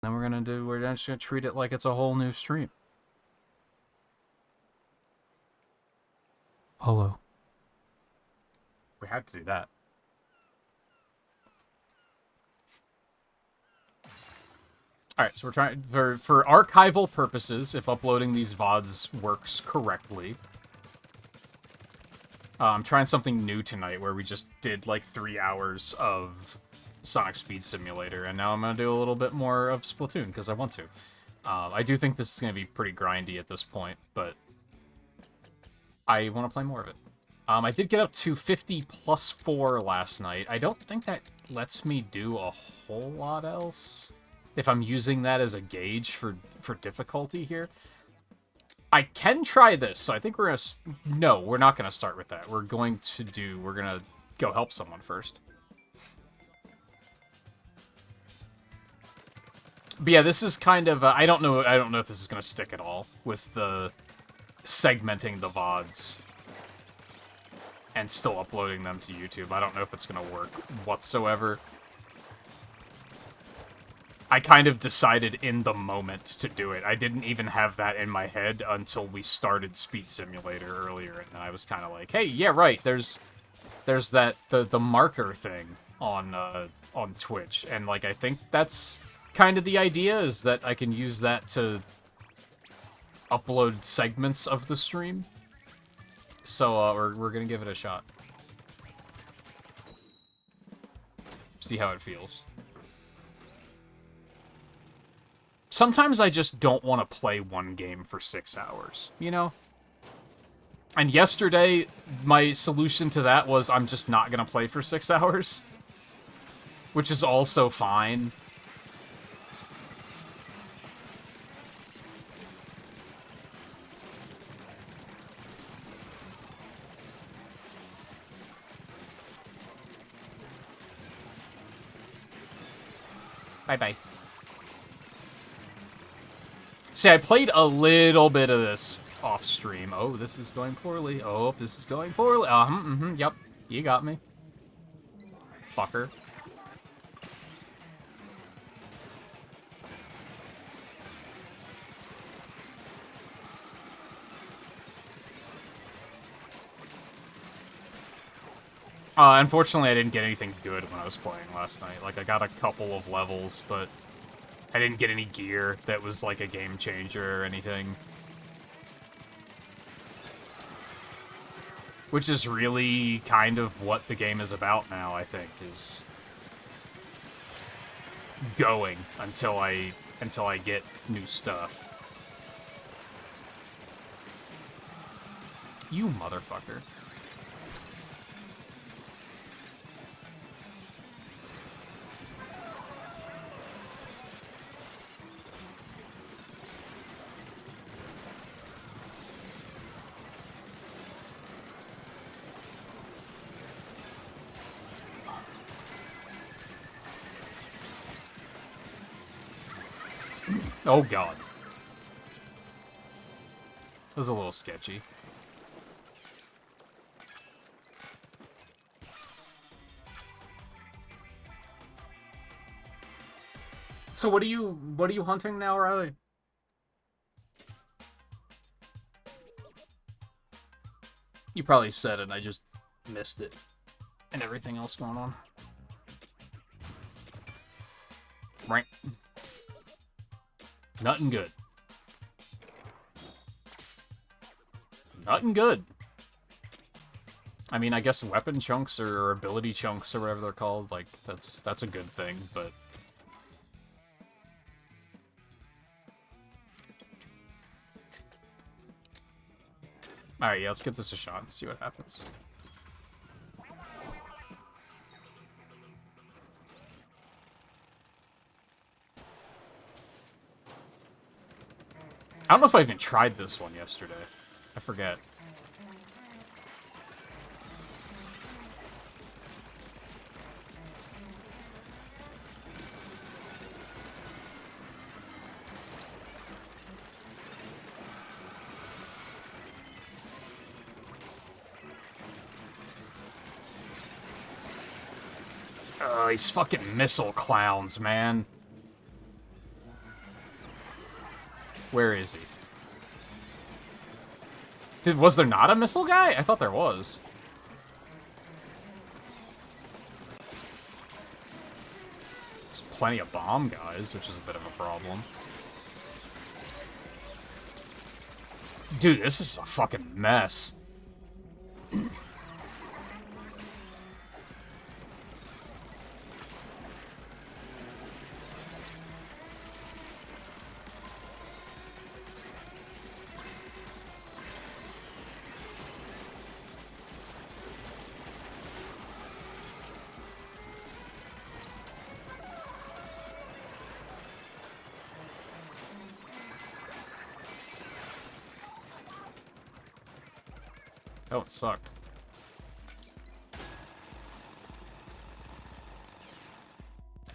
Then we're just gonna treat it like it's a whole new stream. Hello. We had to do that. Alright, so we're trying, for archival purposes, if uploading these VODs works correctly, I'm trying something new tonight where we just did like 3 hours of Sonic Speed Simulator, and now I'm going to do a little bit more of Splatoon, because I want to. I do think this is going to be pretty grindy at this point, but I want to play more of it. I did get up to 50 plus 4 last night. I don't think that lets me do a whole lot else, if I'm using that as a gauge for difficulty here. I can try this, so I think we're gonna... No, we're not gonna start with that. We're gonna go help someone first. But yeah, this is kind of... I don't know if this is gonna stick at all with the segmenting the VODs and still uploading them to YouTube. I don't know if it's gonna work whatsoever. I kind of decided in the moment to do it. I didn't even have that in my head until we started Speed Simulator earlier, and I was kind of like, hey, yeah, right, there's that, the marker thing on Twitch, and, like, I think that's kind of the idea, is that I can use that to upload segments of the stream. So, we're gonna give it a shot. See how it feels. Sometimes I just don't want to play one game for 6 hours, you know? And yesterday, my solution to that was I'm just not going to play for 6 hours. Which is also fine. Bye-bye. See, I played a little bit of this off-stream. Oh, this is going poorly. Oh, this is going poorly. Yep. You got me. Fucker. Unfortunately, I didn't get anything good when I was playing last night. Like, I got a couple of levels, but I didn't get any gear that was, like, a game changer or anything. Which is really kind of what the game is about now, I think, is going until I get new stuff. You motherfucker. Oh god. That was a little sketchy. So what are you hunting now, Riley? You probably said it and I just missed it. And everything else going on. Right. Nothing good. Nothing good. I mean, I guess weapon chunks or ability chunks or whatever they're called, like, that's a good thing, but... Alright, yeah, let's give this a shot and see what happens. I don't know if I even tried this one yesterday. I forget. These fucking missile clowns, man. Where is he? Was there not a missile guy? I thought there was. There's plenty of bomb guys, which is a bit of a problem. Dude, this is a fucking mess. Oh, it sucked.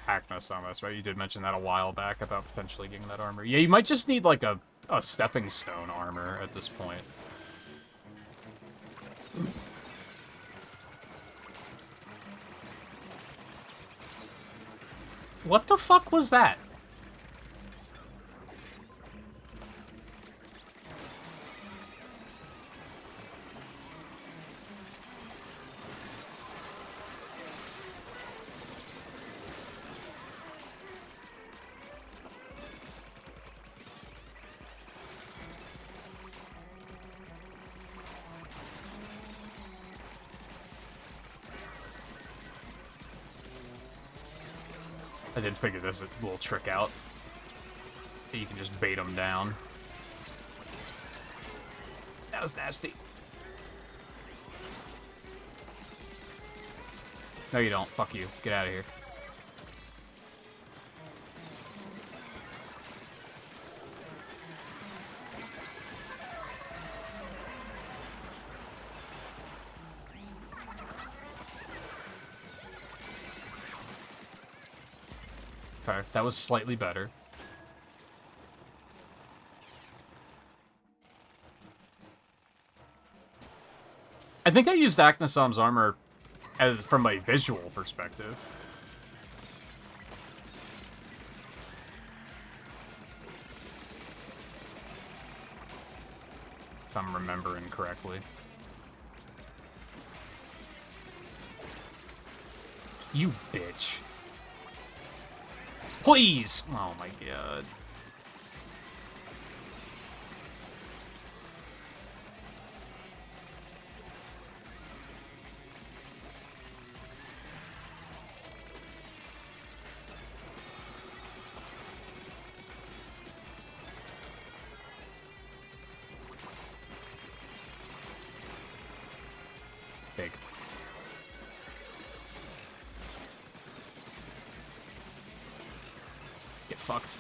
Hackness on this, right? You did mention that a while back about potentially getting that armor. Yeah, you might just need, like, a stepping stone armor at this point. What the fuck was that? I did figure this little trick out. That you can just bait them down. That was nasty. No, you don't. Fuck you. Get out of here. Okay, that was slightly better. I think I used Aknasam's armor as from a visual perspective. If I'm remembering correctly. You bitch. Please! Oh my god. Big. Get fucked.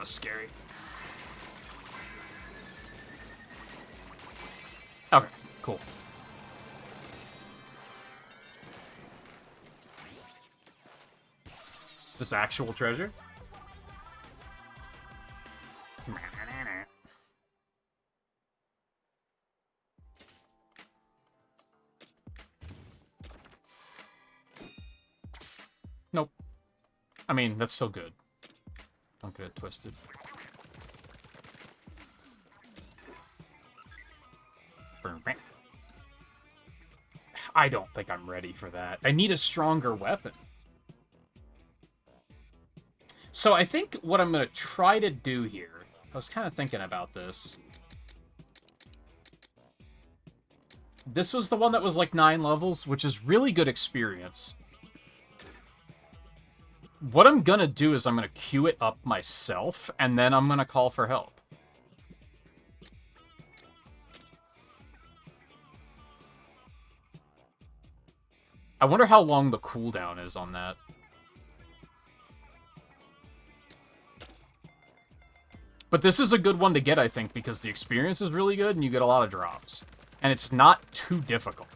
Scary. Okay, cool. Is this actual treasure? Nope. I mean, that's still good. Don't get it twisted. I don't think I'm ready for that. I need a stronger weapon. So I think what I'm going to try to do here... I was kind of thinking about this. This was the one that was like 9 levels, which is really good experience. What I'm gonna do is I'm gonna queue it up myself, and then I'm gonna call for help. I wonder how long the cooldown is on that. But this is a good one to get, I think, because the experience is really good, and you get a lot of drops. And it's not too difficult.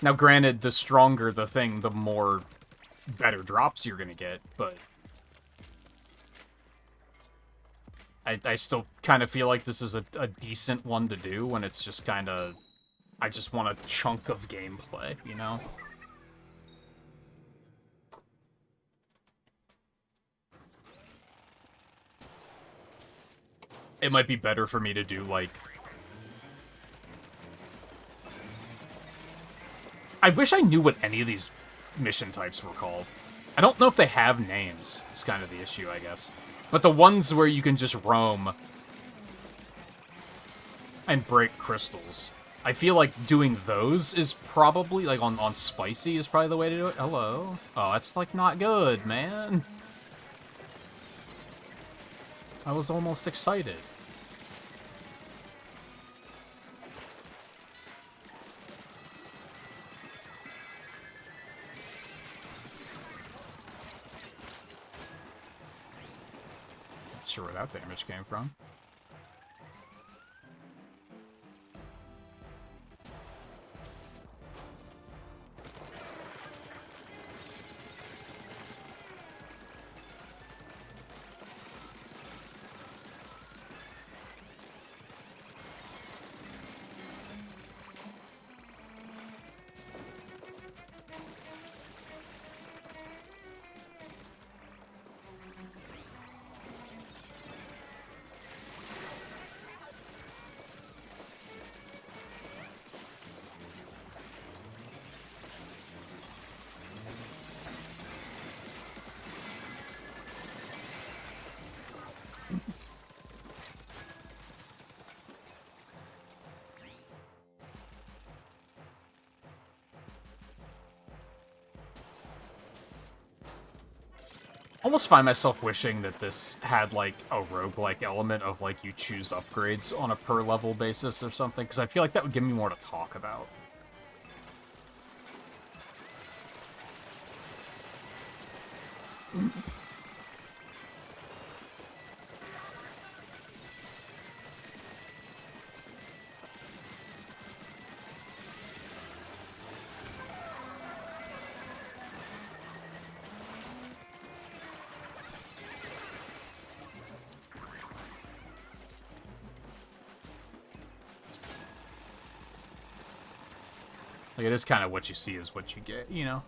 Now, granted, the stronger the thing, the more better drops you're gonna get, but I still kind of feel like this is a decent one to do when it's just kind of I just want a chunk of gameplay, you know? It might be better for me to do, like... I wish I knew what any of these mission types were called. I don't know if they have names. It's kind of the issue, I guess. But the ones where you can just roam and break crystals, I feel like doing those is probably, like, on Spicy is probably the way to do it. Hello? Oh, that's, like, not good, man. I was almost excited. Not sure where that damage came from. Almost find myself wishing that this had, like, a roguelike element of, like, you choose upgrades on a per-level basis or something, because I feel like that would give me more to talk about. Like, it is kind of what you see is what you get, you know?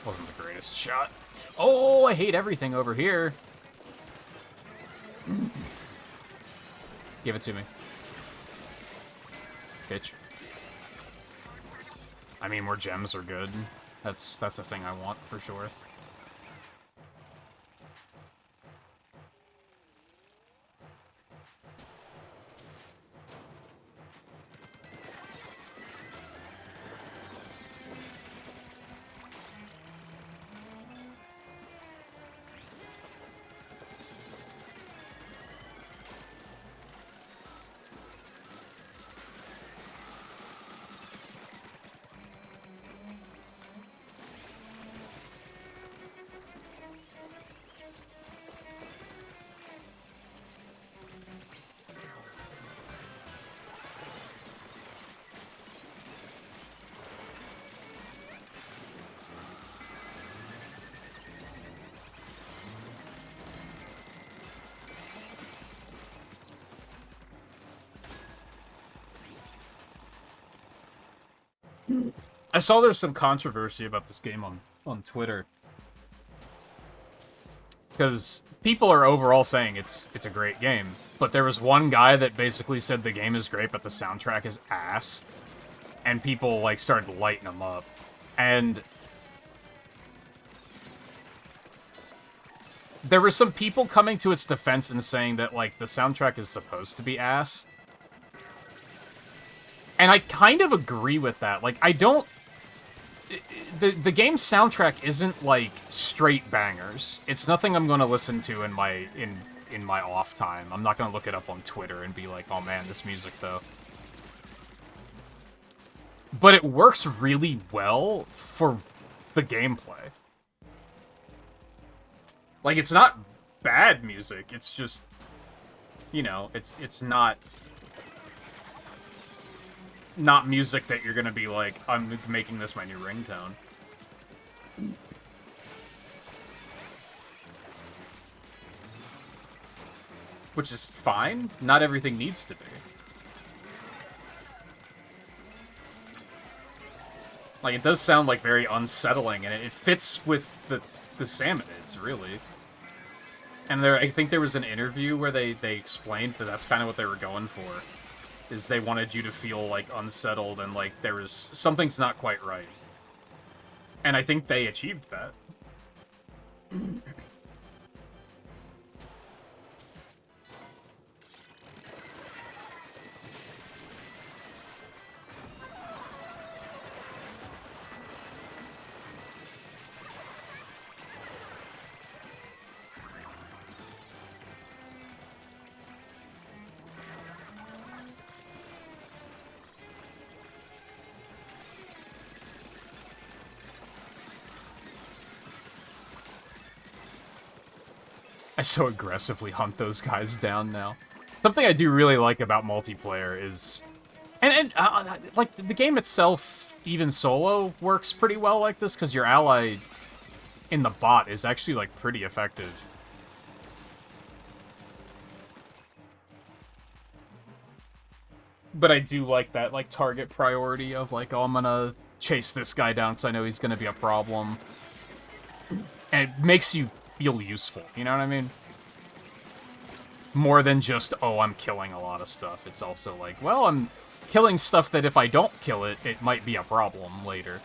Wasn't the greatest shot. Oh, I hate everything over here. Give it to me. Bitch. I mean, more gems are good. That's a thing I want, for sure. I saw there's some controversy about this game on Twitter. Because people are overall saying it's a great game. But there was one guy that basically said the game is great, but the soundtrack is ass. And people, like, started lighting him up. And there were some people coming to its defense and saying that, like, the soundtrack is supposed to be ass. And I kind of agree with that. Like, I don't... The game's soundtrack isn't, like, straight bangers. It's nothing I'm going to listen to in in my off time. I'm not gonna look it up on Twitter and be like, oh man, this music though. But it works really well for the gameplay. Like, it's not bad music, it's just, you know, it's not music that you're gonna be like, I'm making this my new ringtone. Which is fine. Not everything needs to be. Like, it does sound, like, very unsettling, and it fits with the Salmonids, really. And I think there was an interview where they explained that that's kind of what they were going for. Is they wanted you to feel, like, unsettled and, like, there was... something's not quite right. And I think they achieved that. I so aggressively hunt those guys down now. Something I do really like about multiplayer is... like, the game itself, even solo, works pretty well like this, because your ally in the bot is actually, like, pretty effective. But I do like that, like, target priority of, like, oh, I'm gonna chase this guy down because I know he's gonna be a problem. And it makes you feel useful, you know what I mean? More than just, oh, I'm killing a lot of stuff. It's also like, well, I'm killing stuff that if I don't kill it, it might be a problem later.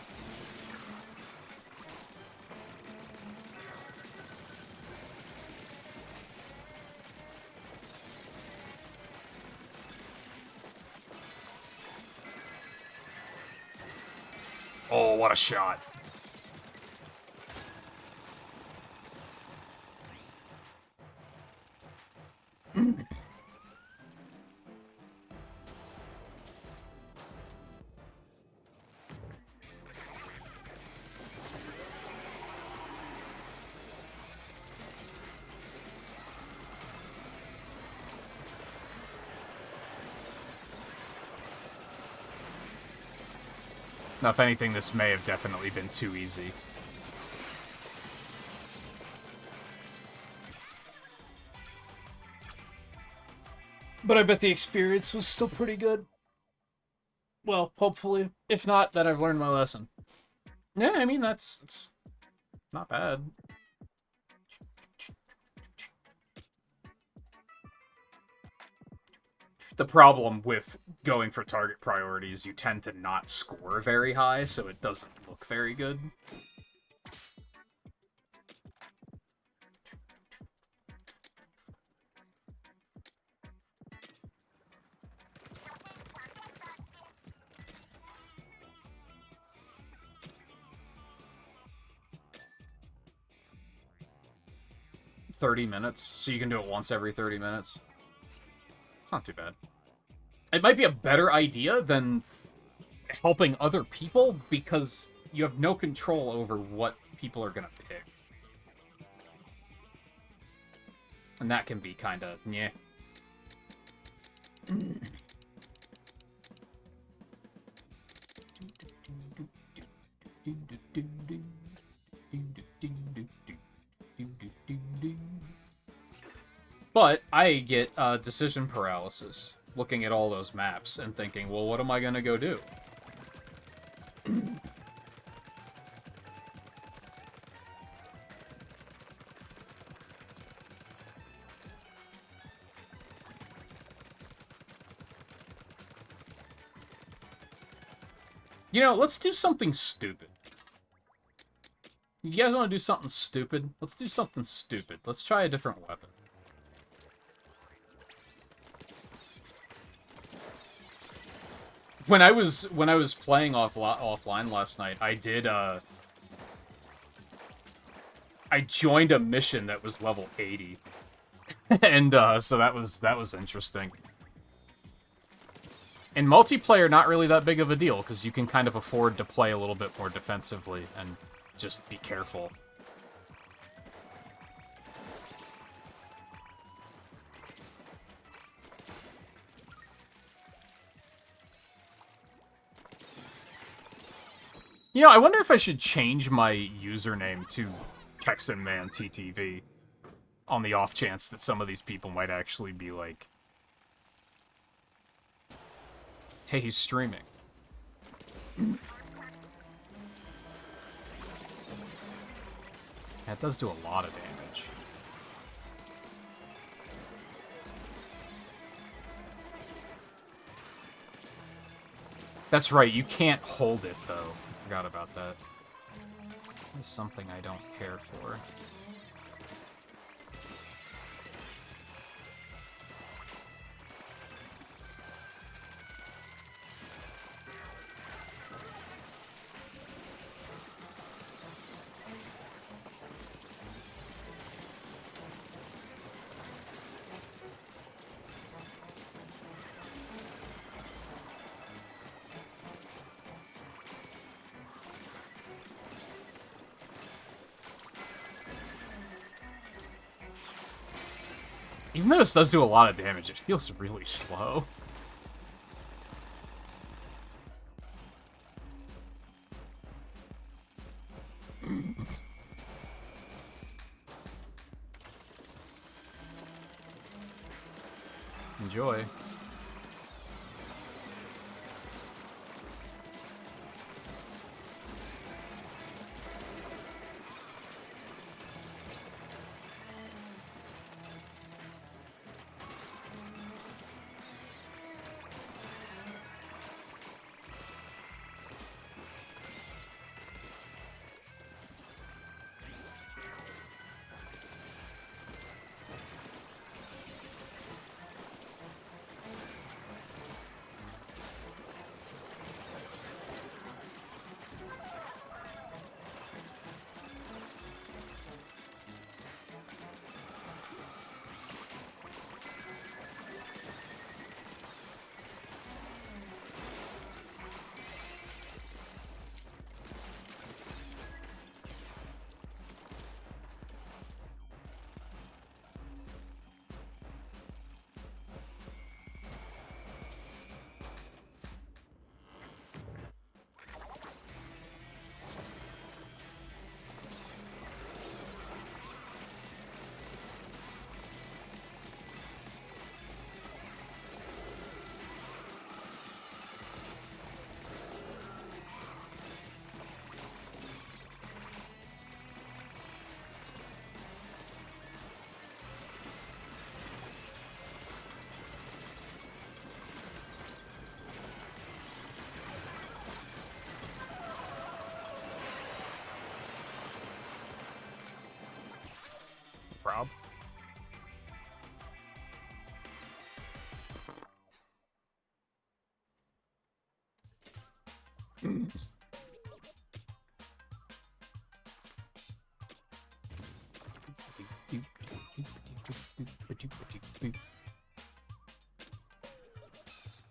Oh, what a shot. Now, if anything, this may have definitely been too easy. But I bet the experience was still pretty good. Well, hopefully. If not, then I've learned my lesson. Yeah, I mean, it's not bad. The problem with going for target priorities, you tend to not score very high, so it doesn't look very good. $30, so you can do it once every 30 minutes. It's not too bad. It might be a better idea than helping other people, because you have no control over what people are gonna pick. And that can be kinda, nyeh. But I get decision paralysis looking at all those maps and thinking, well, what am I gonna go do? You know, let's do something stupid. You guys want to do something stupid? Let's do something stupid. Let's try a different weapon. When I was playing offline last night, I did I joined a mission that was level 80. And so that was interesting. In multiplayer, not really that big of a deal, because you can kind of afford to play a little bit more defensively and just be careful. You know, I wonder if I should change my username to TexanManTTV on the off chance that some of these people might actually be like, hey, he's streaming. That does do a lot of damage. That's right, you can't hold it, though. I forgot about that. That's something I don't care for. Even though this does do a lot of damage, it feels really slow. Enjoy. Rob?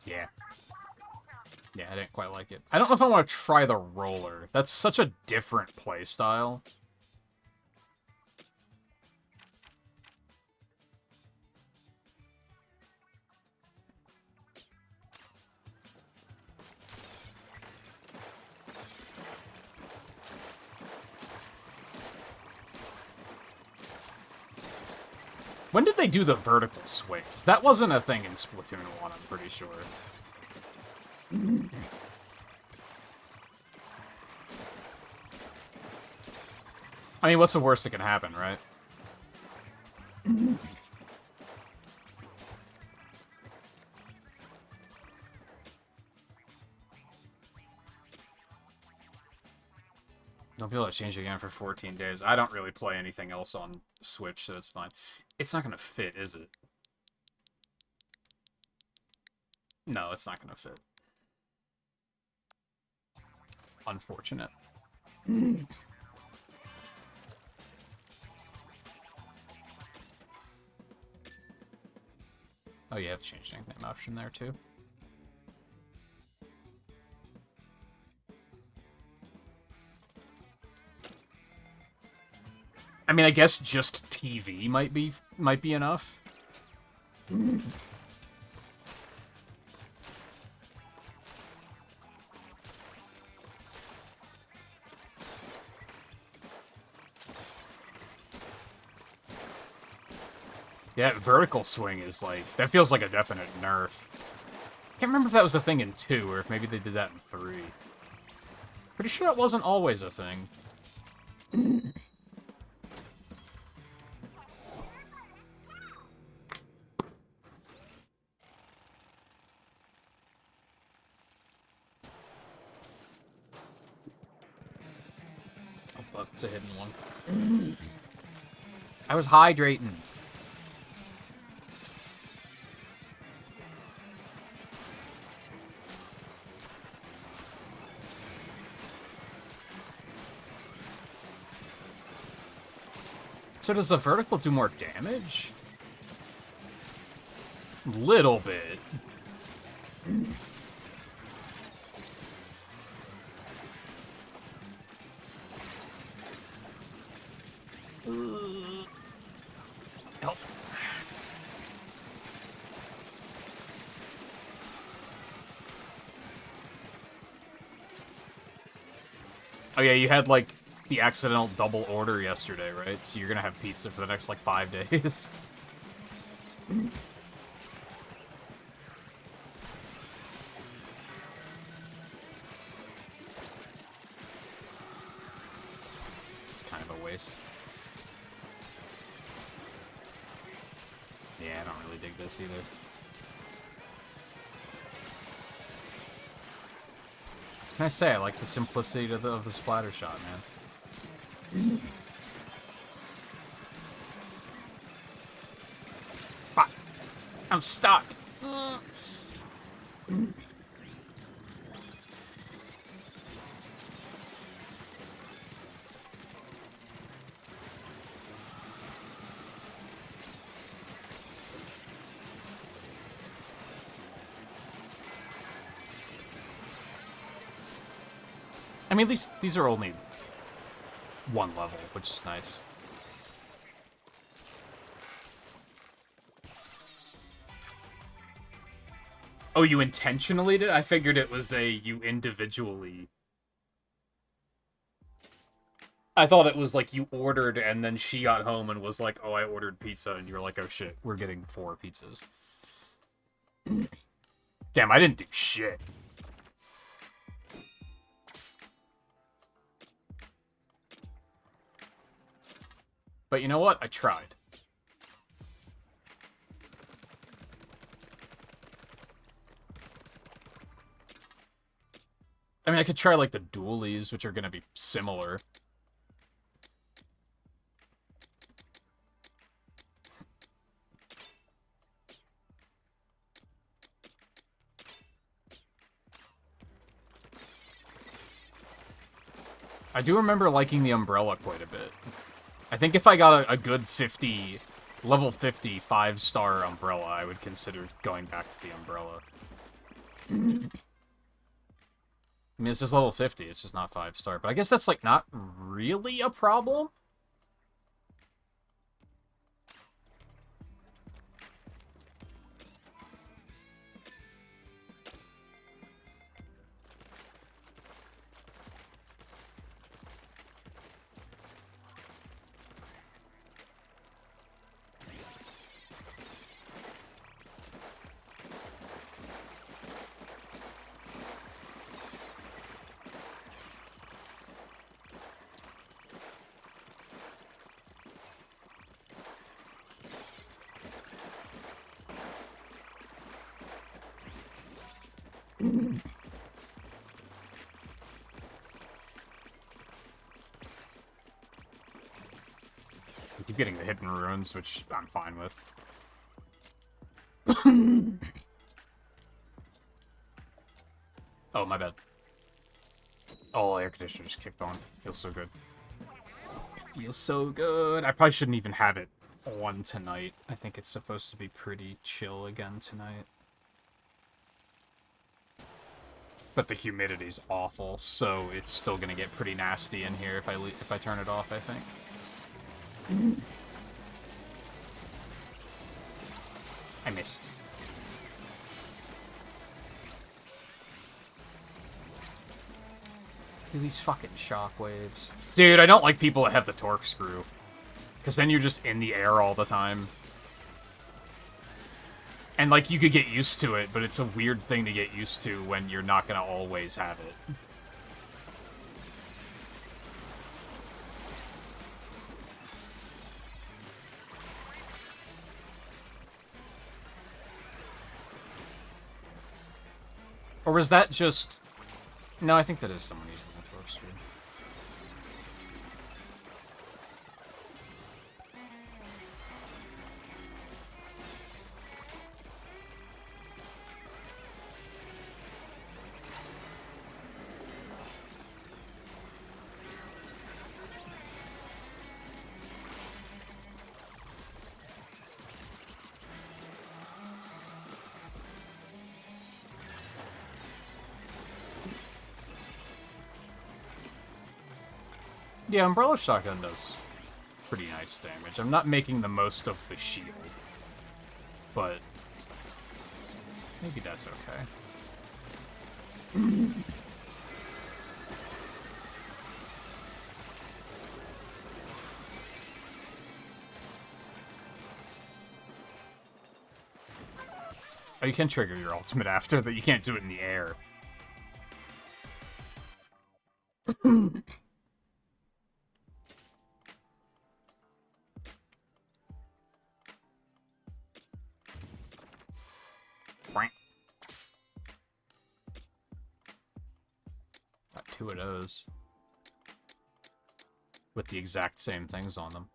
Yeah. Yeah, I didn't quite like it. I don't know if I want to try the roller. That's such a different playstyle. When did they do the vertical swings? That wasn't a thing in Splatoon 1, I'm pretty sure. I mean, what's the worst that can happen, right? Don't be able to change it again for 14 days. I don't really play anything else on Switch, so it's fine. It's not going to fit, is it? No, it's not going to fit. Unfortunate. Oh, you have changed nickname option there, too. I mean, I guess just TV might be enough. Yeah, vertical swing is like... That feels like a definite nerf. Can't remember if that was a thing in 2, or if maybe they did that in 3. Pretty sure that wasn't always a thing. Oh, fuck, it's a hidden one. I was hydrating. So does the vertical do more damage? Little bit. Help. Oh yeah, you had like the accidental double order yesterday, right? So you're gonna have pizza for the next like 5 days. It's kind of a waste. Yeah, I don't really dig this either. Can I say I like the simplicity of the splatter shot, man. Fuck! I'm stuck! I mean, these are only one level, which is nice. Oh, you intentionally did? I figured it was you individually... I thought it was like you ordered and then she got home and was like, oh, I ordered pizza, and you were like, oh shit, we're getting 4 pizzas. Damn, I didn't do shit. But you know what? I tried. I mean, I could try, like, the dualies, which are gonna be similar. I do remember liking the umbrella quite a bit. I think if I got a good 50, level 50, 5-star umbrella, I would consider going back to the umbrella. I mean, it's just level 50, it's just not 5-star. But I guess that's, like, not really a problem? I keep getting the hidden ruins, which I'm fine with. Oh, my bad. Oh, air conditioner just kicked on. Feels so good. It feels so good. I probably shouldn't even have it 1 tonight. I think it's supposed to be pretty chill again tonight. But the humidity's awful, so it's still gonna get pretty nasty in here if I turn it off, I think. I missed. Dude, these fucking shockwaves. Dude, I don't like people that have the torque screw. Because then you're just in the air all the time. And, like, you could get used to it, but it's a weird thing to get used to when you're not gonna always have it. Or was that just... No, I think that is someone using the torque screw. Yeah, Umbrella Shotgun does pretty nice damage. I'm not making the most of the shield, but maybe that's okay. Oh, you can trigger your ultimate after, but you can't do it in the air. Got 2 of those. With the exact same things on them.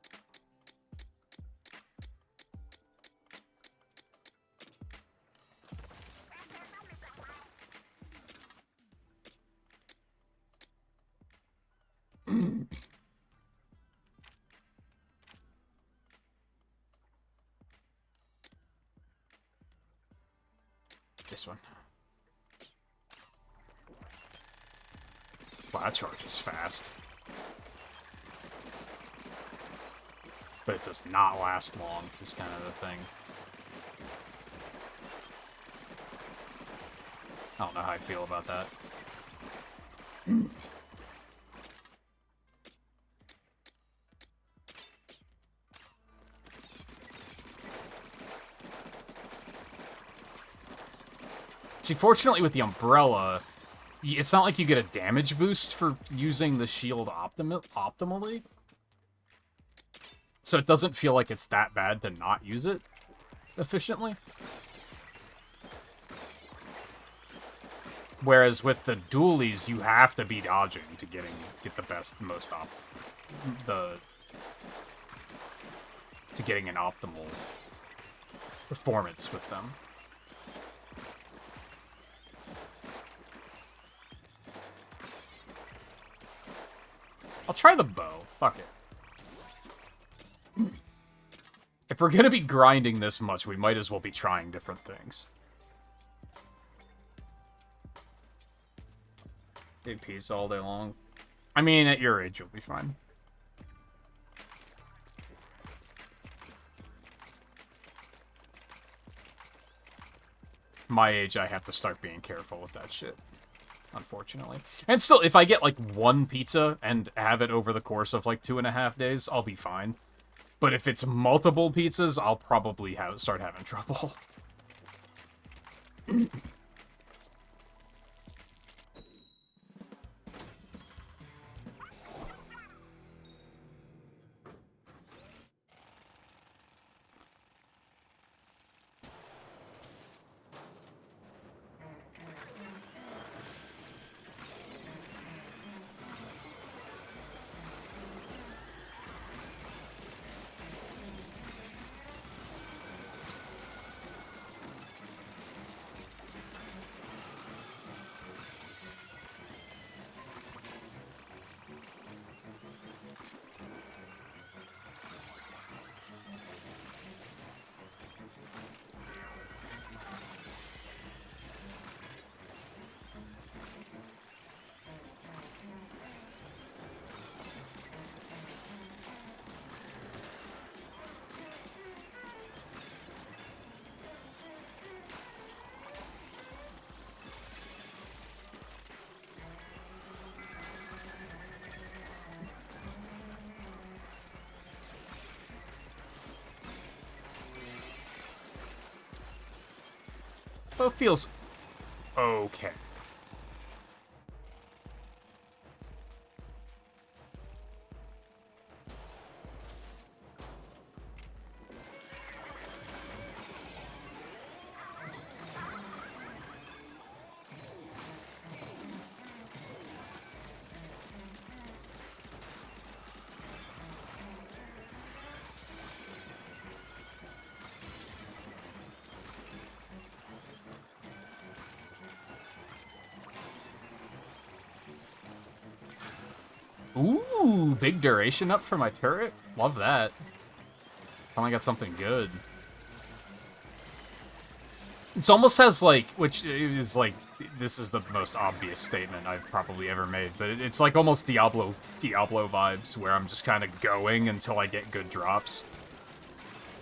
This one. Wow, that charge is fast. But it does not last long, is kind of the thing. I don't know how I feel about that. See, fortunately with the umbrella, it's not like you get a damage boost for using the shield optimally. So it doesn't feel like it's that bad to not use it efficiently. Whereas with the dualies, you have to be dodging to get getting an optimal performance with them. I'll try the bow. Fuck it. If we're gonna be grinding this much, we might as well be trying different things. Big pizza all day long. I mean, at your age, you'll be fine. My age, I have to start being careful with that shit. Unfortunately. And still, if I get, like, 1 pizza and have it over the course of, like, 2.5 days, I'll be fine. But if it's multiple pizzas, I'll probably start having trouble. Both feels okay. Ooh, big duration up for my turret. Love that. Finally got something good. It almost has, like, which is, like, this is the most obvious statement I've probably ever made, but it's like almost Diablo vibes, where I'm just kind of going until I get good drops.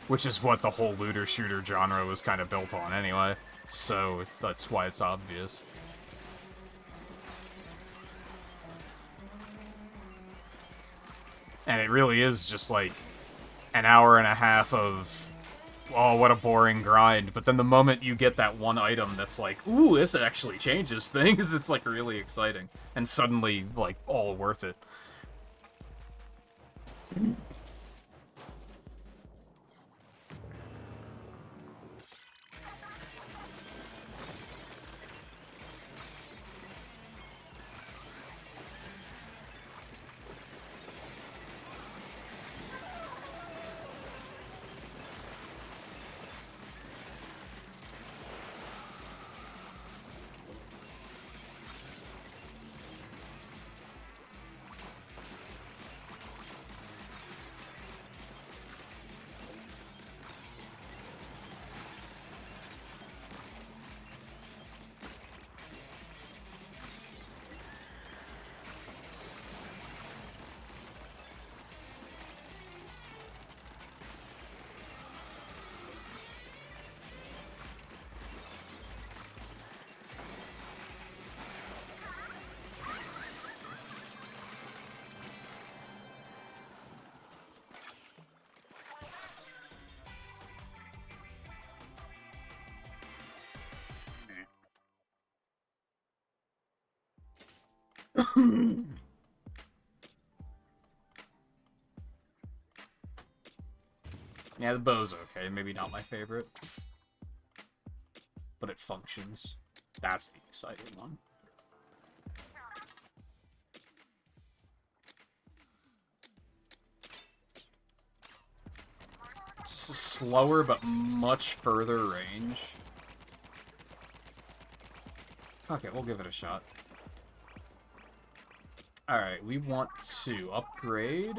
Which is what the whole looter-shooter genre was kind of built on anyway, so that's why it's obvious. And it really is just, like, an hour and a half of, oh, what a boring grind. But then the moment you get that one item that's like, ooh, this actually changes things, it's, like, really exciting. And suddenly, like, all worth it. Yeah, the bow's okay. Maybe not my favorite. But it functions. That's the exciting one. This is slower, but much further range. Okay, we'll give it a shot. Alright, we want to upgrade...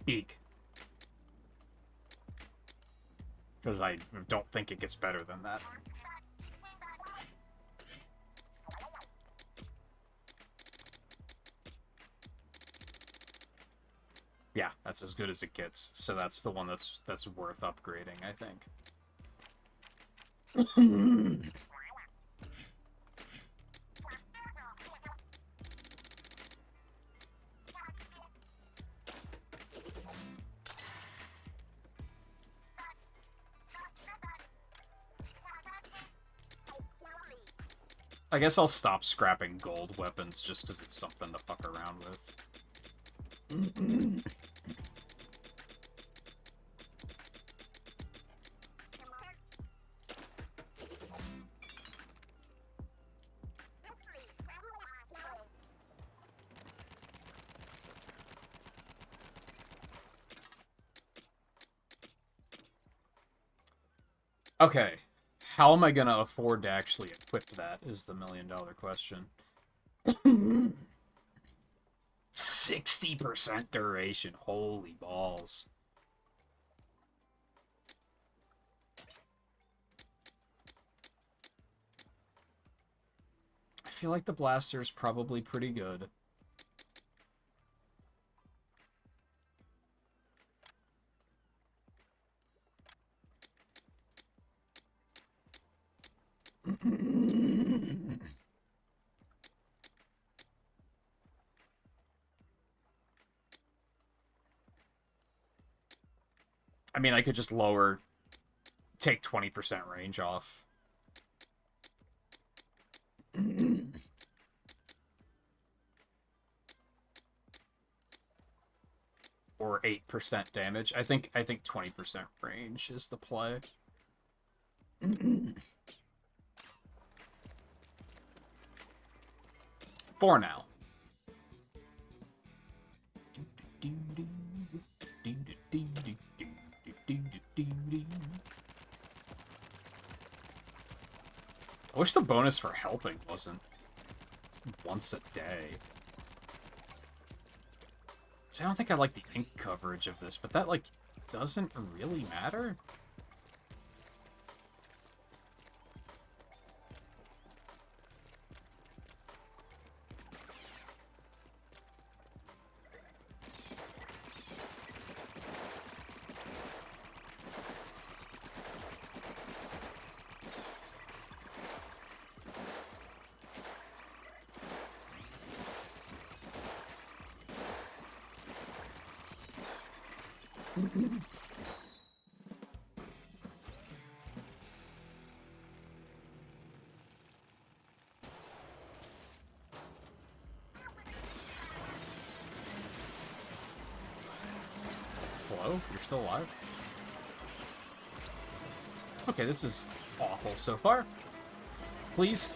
Beak. Because I don't think it gets better than that. Yeah, that's as good as it gets. So that's the one that's worth upgrading, I think. I guess I'll stop scrapping gold weapons just because it's something to fuck around with. Okay, how am I gonna afford to actually equip that is the million-dollar question. 60% duration, holy balls. I feel like the blaster is probably pretty good. I mean, I could just lower take 20% range off. Or 8% damage. I think 20% range is the play. For now. I wish the bonus for helping wasn't once a day. I don't think I like the ink coverage of this, but that, like, doesn't really matter. Hello? You're still alive? Okay, this is awful so far. Please.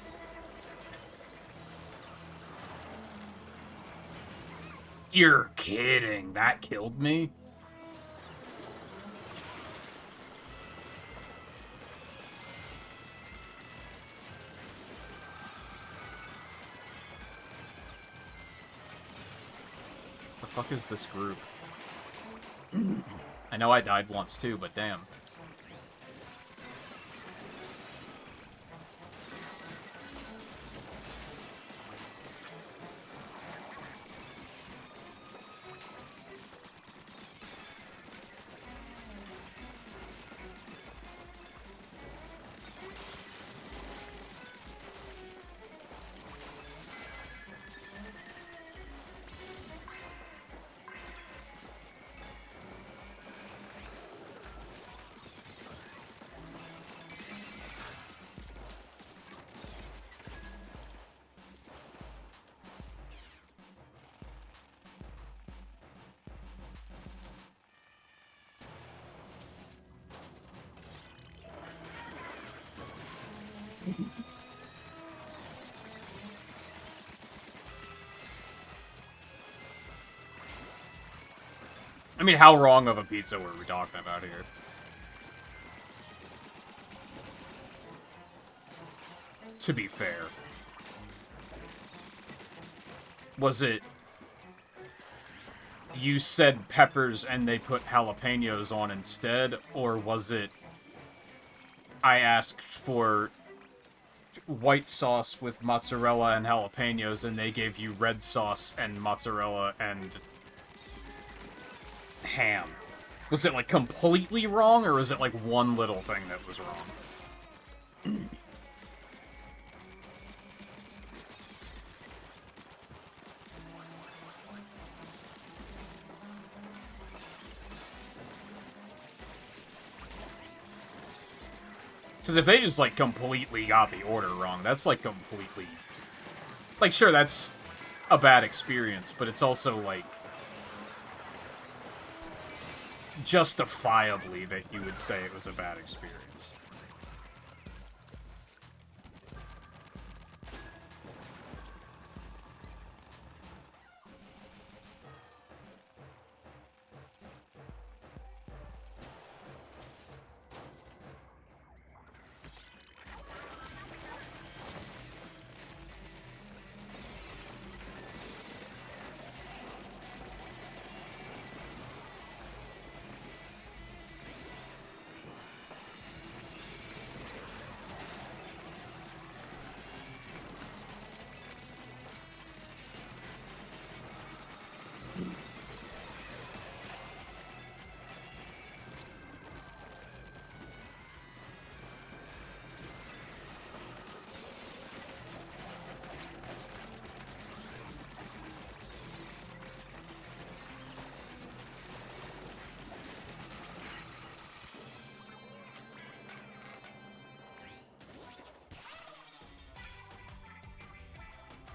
You're kidding. That killed me? The fuck is this group? I know I died once too, but damn. I mean, how wrong of a pizza were we talking about here? To be fair. Was it... you said peppers and they put jalapenos on instead? Or was it... I asked for white sauce with mozzarella and jalapenos and they gave you red sauce and mozzarella and... ham? Was it, like, completely wrong, or was it, like, one little thing that was wrong? Because if they just, like, completely got the order wrong, that's, like, completely... like, sure, that's a bad experience, but it's also, like... justifiably that you would say it was a bad experience.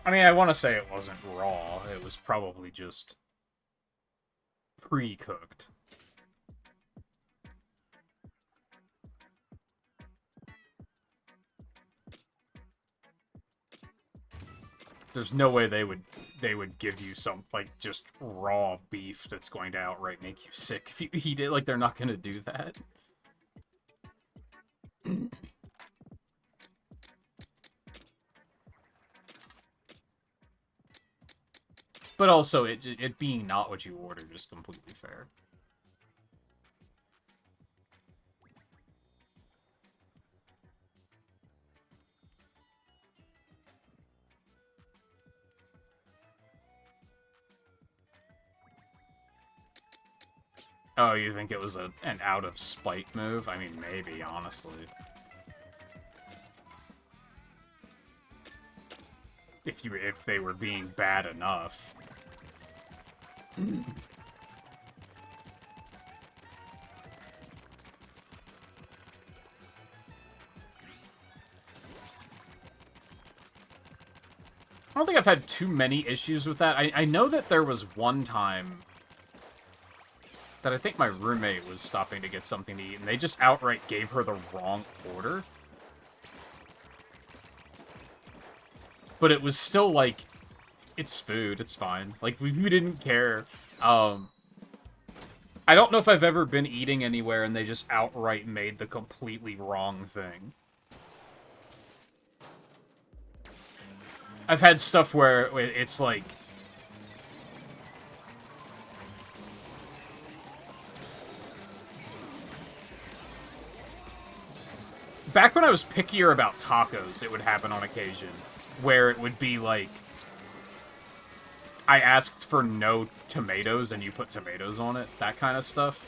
I mean, I want to say it wasn't raw. It was probably just pre-cooked. There's no way they would give you some, like, just raw beef that's going to outright make you sick if you eat it. Like, they're not going to do that. But also, it being not what you ordered is completely fair. Oh, you think it was an out of spite move? I mean, maybe, honestly. If they were being bad enough. I don't think I've had too many issues with that. I know that there was one time that I think my roommate was stopping to get something to eat, and they just outright gave her the wrong order. But it was still, like, it's food, it's fine. Like, we didn't care. I don't know if I've ever been eating anywhere and they just outright made the completely wrong thing. I've had stuff where it's like... Back when I was pickier about tacos, it would happen on occasion. Where it would be like... I asked for no tomatoes and you put tomatoes on it. That kind of stuff.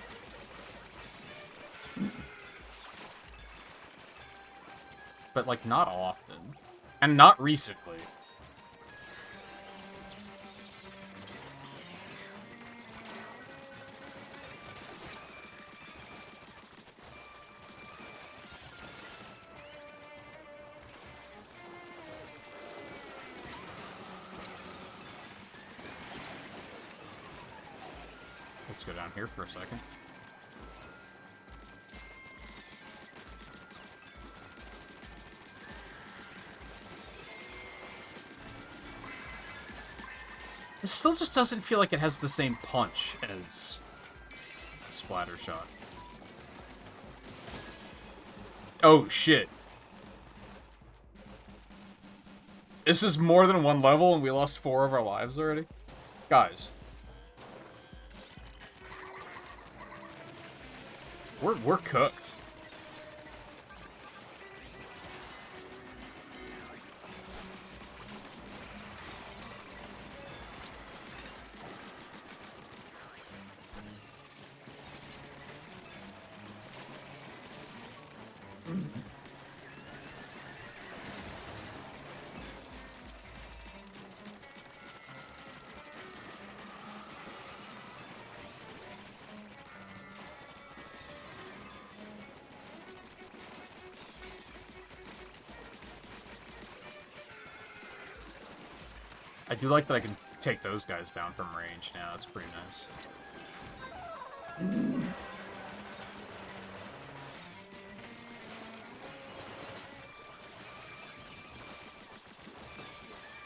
But, like, not often. And not recently. Let's go down here for a second. It still just doesn't feel like it has the same punch as Splatter Shot. Oh, shit. This is more than one level and we lost 4 of our lives already? Guys. We're cooked. I do like that I can take those guys down from range now. That's pretty nice.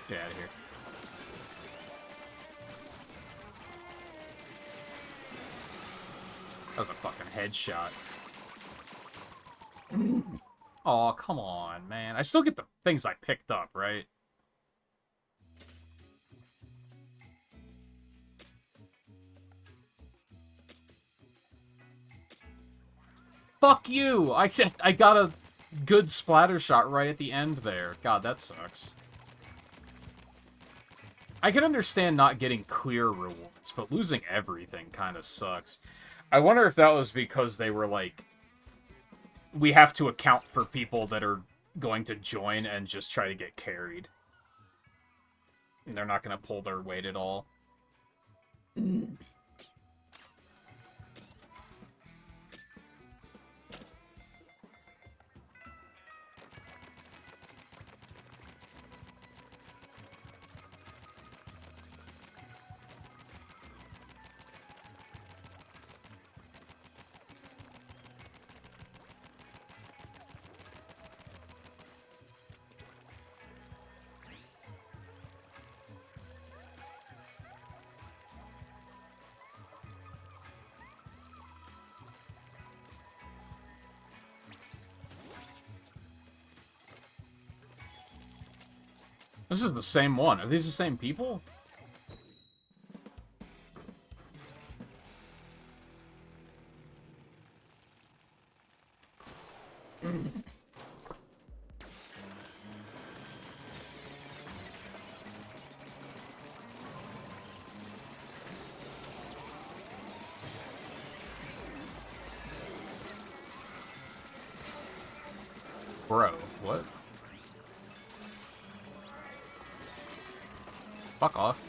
Get out of here. That was a fucking headshot. Aw, come on, man. I still get the things I picked up, right? Fuck you! I got a good splatter shot right at the end there. God, that sucks. I can understand not getting clear rewards, but losing everything kind of sucks. I wonder if that was because they were like, we have to account for people that are going to join and just try to get carried. And they're not going to pull their weight at all. This is the same one. Are these the same people? Bro, what? Fuck off.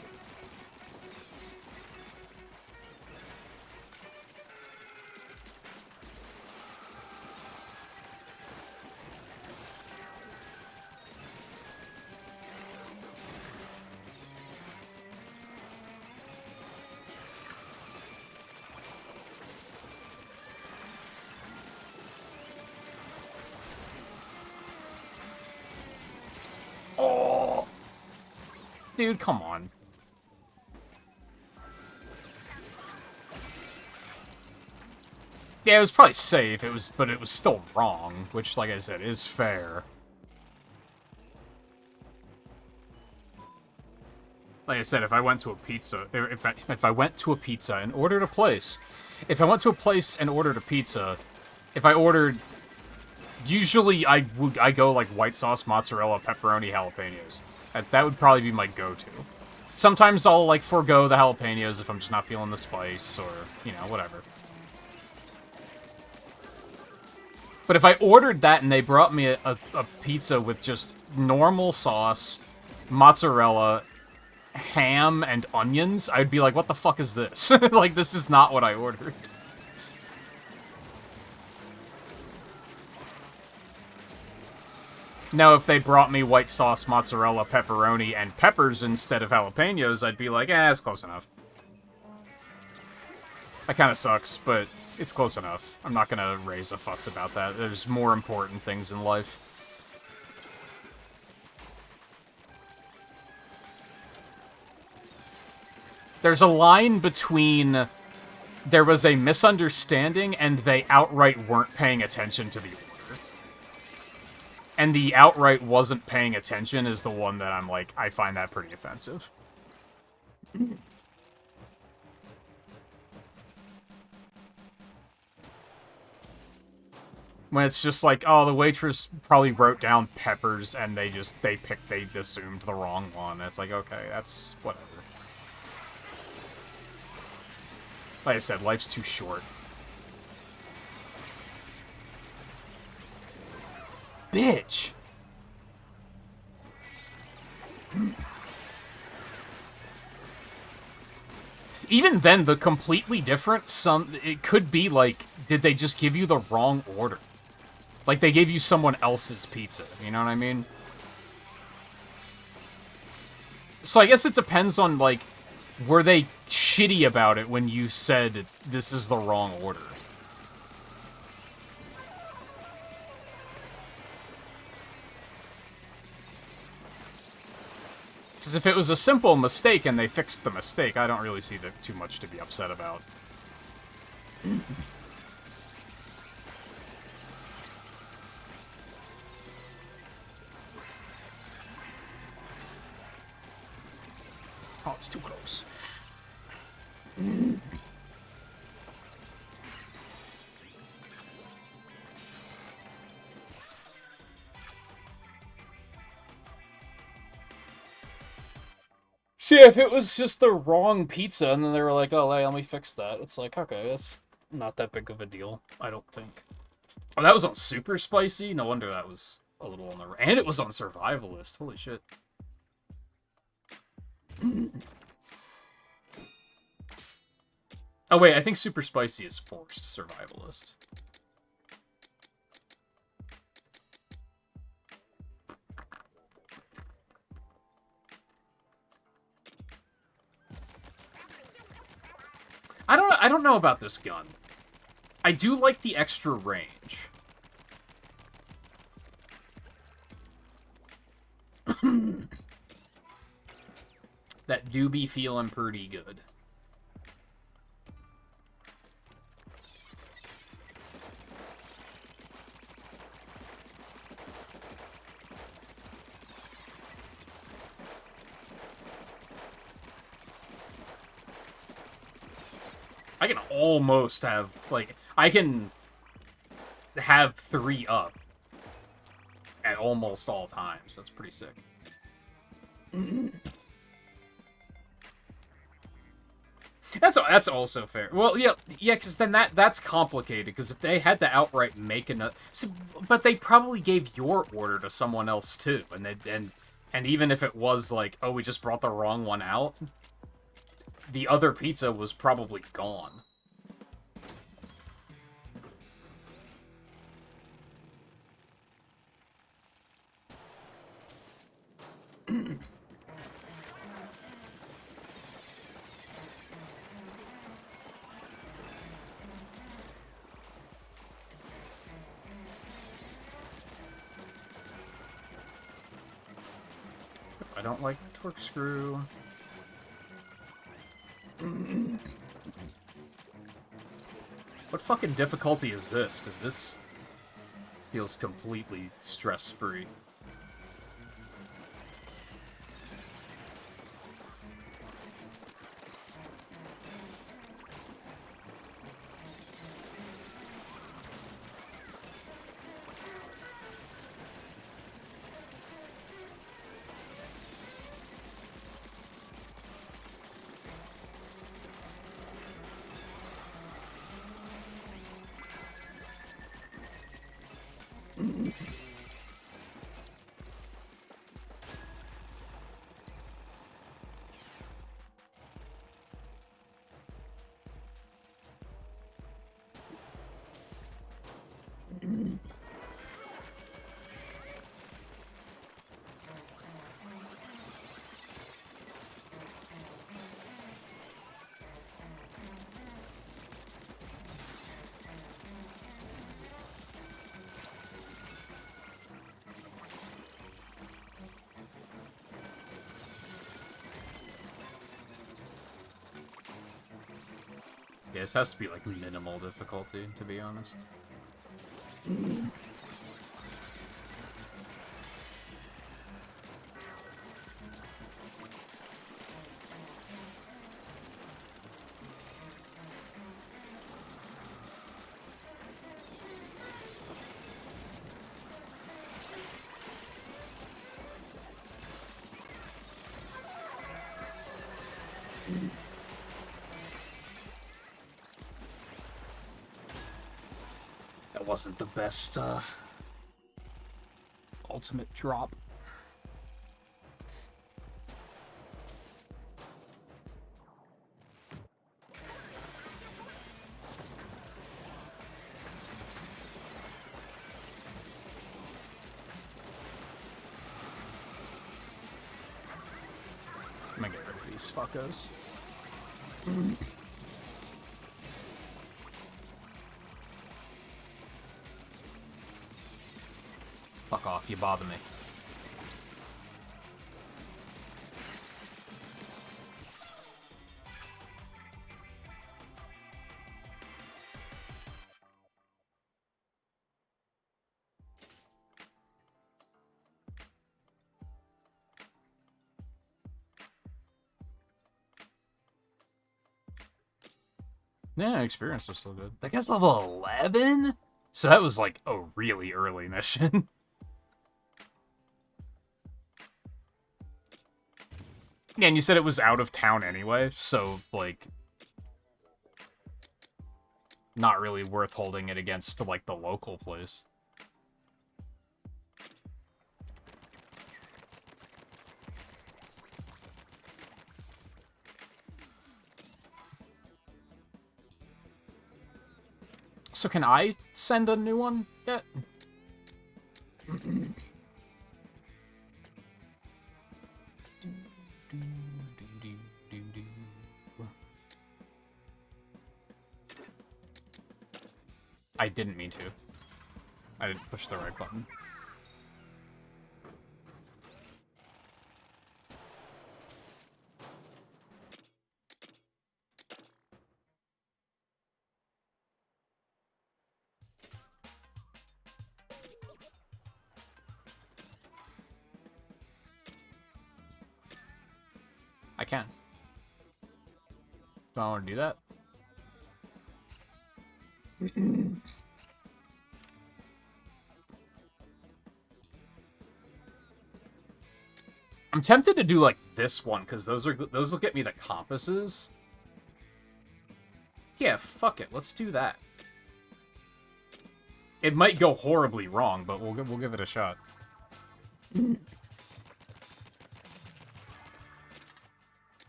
Oh! Dude, come on. Yeah, it was probably safe, but it was still wrong, which, like I said, is fair. Like I said, if I went to a pizza, if I went to a pizza and ordered a place, if I went to a place and ordered a pizza, if I ordered, usually I go like white sauce, mozzarella, pepperoni, jalapenos. That would probably be my go-to. Sometimes I'll like forego the jalapenos if I'm just not feeling the spice or, you know, whatever. But if I ordered that and they brought me a pizza with just normal sauce, mozzarella, ham, and onions, I'd be like, what the fuck is this? Like, this is not what I ordered. Now, if they brought me white sauce, mozzarella, pepperoni, and peppers instead of jalapenos, I'd be like, it's close enough. That kind of sucks, but it's close enough. I'm not gonna raise a fuss about that. There's more important things in life. There's a line between there was a misunderstanding and they outright weren't paying attention to the order. And the outright wasn't paying attention is the one that I'm like, I find that pretty offensive. When it's just like, oh, the waitress probably wrote down peppers and they assumed the wrong one. It's like, okay, that's whatever. Like I said, life's too short. Bitch! Even then, the completely different, it could be like, did they just give you the wrong order? Like, they gave you someone else's pizza, you know what I mean? So I guess it depends on, like, were they shitty about it when you said, this is the wrong order? Because if it was a simple mistake and they fixed the mistake, I don't really see too much to be upset about. Oh, it's too close. See, if it was just the wrong pizza and then they were like, oh, hey, let me fix that, it's like, okay, that's not that big of a deal, I don't think. Oh, that was on super spicy? No wonder that was a little on the... And it was on survivalist, holy shit. Oh, wait, I think super spicy is forced survivalist. I don't know about this gun. I do like the extra range. That do be feeling pretty good. I can almost have, like, I can have 3 up at almost all times. That's pretty sick. That's also fair. Well, yeah, because then that's complicated. Because if they had to outright make another, but they probably gave your order to someone else too, and even if it was like, oh, we just brought the wrong one out, the other pizza was probably gone. I don't like the torque screw. What fucking difficulty is this? Because this feels completely stress-free. Yeah, this has to be, like, minimal difficulty, to be honest. That wasn't the best, ultimate drop. I'm gonna get rid of these fuckos. Fuck off, you bother me. Yeah, experience was still good. That guy's level 11? So that was, like, a really early mission. Yeah, and you said it was out of town anyway, so, like, not really worth holding it against, like, the local place. So can I send a new one yet? I didn't mean to. I didn't push the right button. I can. Do I want to do that? I'm tempted to do like this one because those will get me the compasses. Yeah, fuck it. Let's do that. It might go horribly wrong, but we'll give it a shot.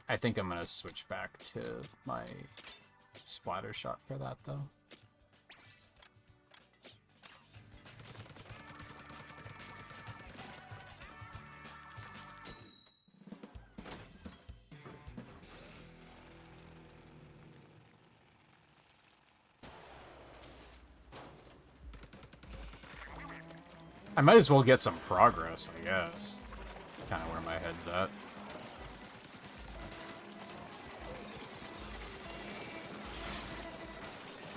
I think I'm gonna switch back to my splatter shot for that though. I might as well get some progress, I guess. Kind of where my head's at.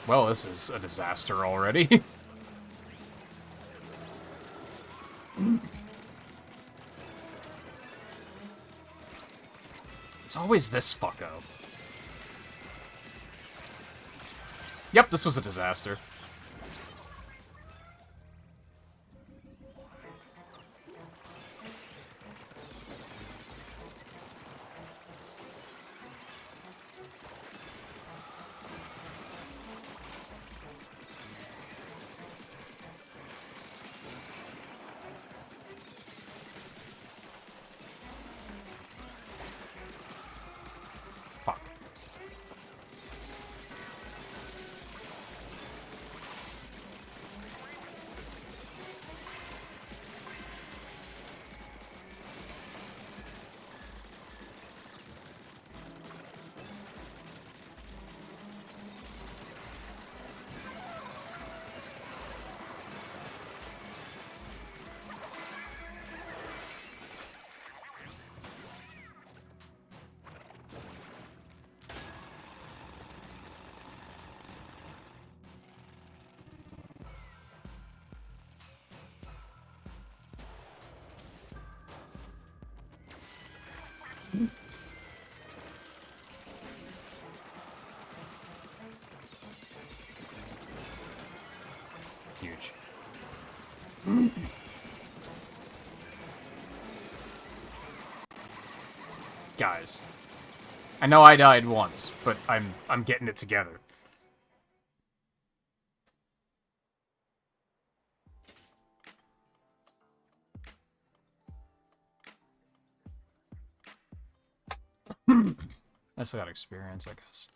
Well, this is a disaster already. It's always this fucko. Yep, this was a disaster. Huge. Guys, I know I died once, but I'm getting it together. I still got experience, I guess.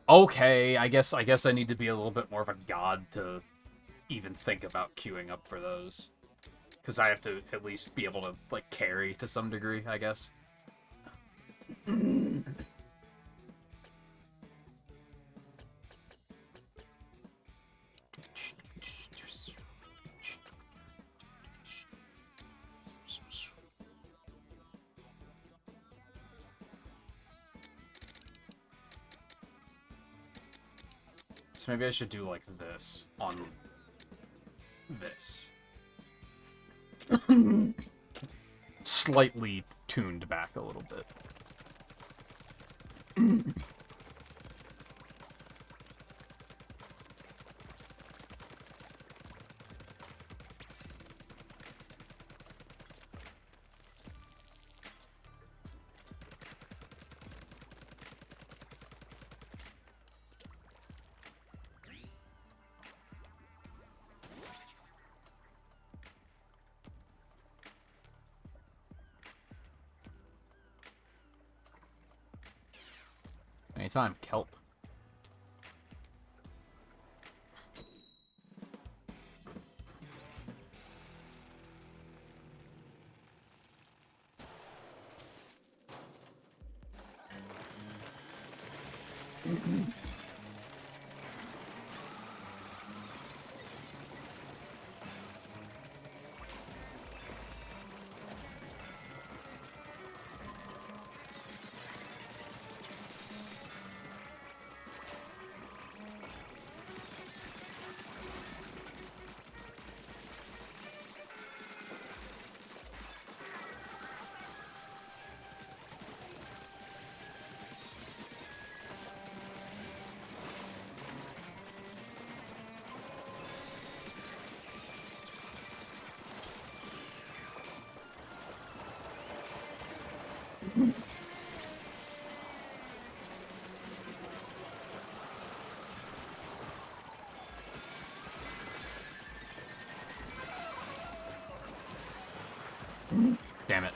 Okay, I guess I need to be a little bit more of a god to even think about queuing up for those. Because I have to at least be able to, like, carry to some degree, I guess. So maybe I should do like this on this. Slightly tuned back a little bit. Anytime, kelp. Damn it.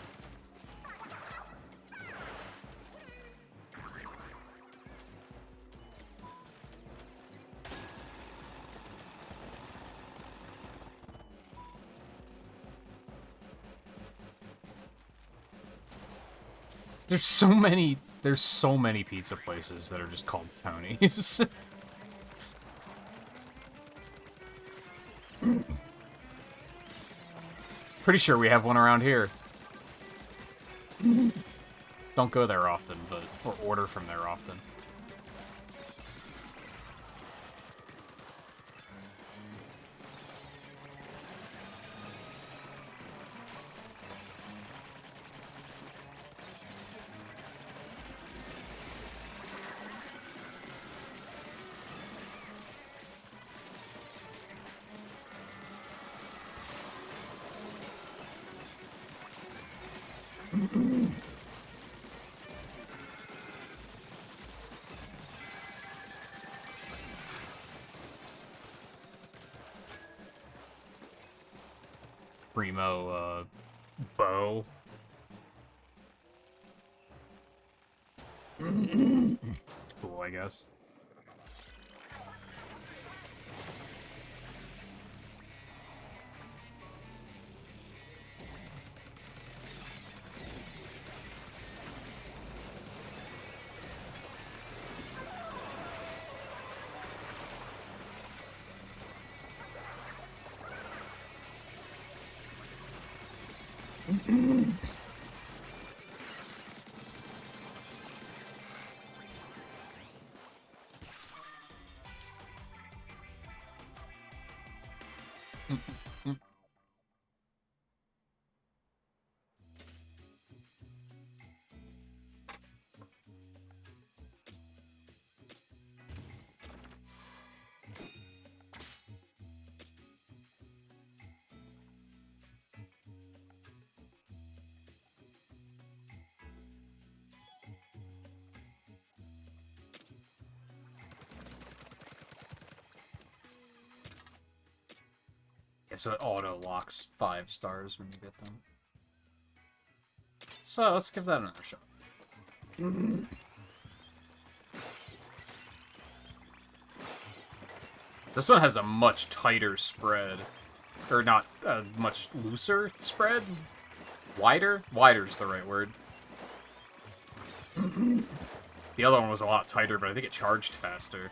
There's so many pizza places that are just called Tony's. Pretty sure we have one around here. Don't go there often, but or order from there often. Primo, bow. Cool, I guess. Yeah, so it auto locks 5 stars when you get them. So let's give that another shot. This one has a much tighter spread. Or not, a much looser spread? Wider? Wider's the right word. The other one was a lot tighter, but I think it charged faster.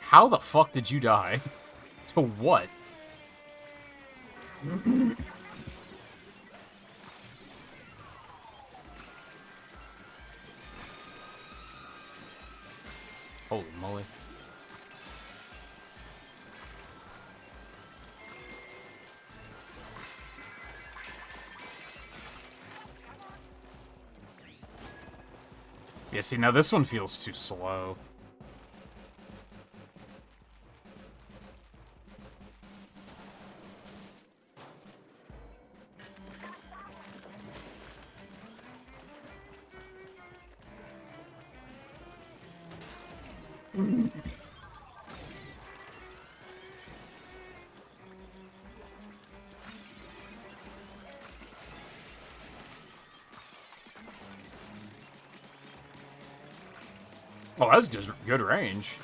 How the fuck did you die? To what? Holy moly. Yeah, see, now this one feels too slow. Oh, that's just good range.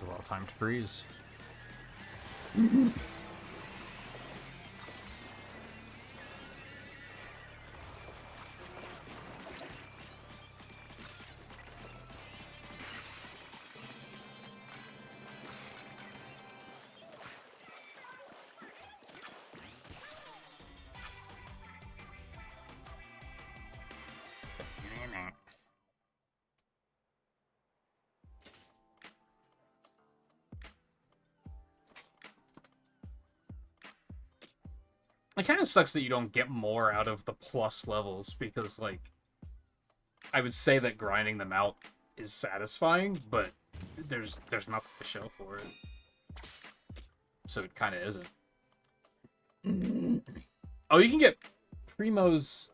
It's a well-timed freeze. It kind of sucks that you don't get more out of the plus levels, because, like, I would say that grinding them out is satisfying, but there's nothing to show for it. So it kind of isn't. Oh, you can get Primos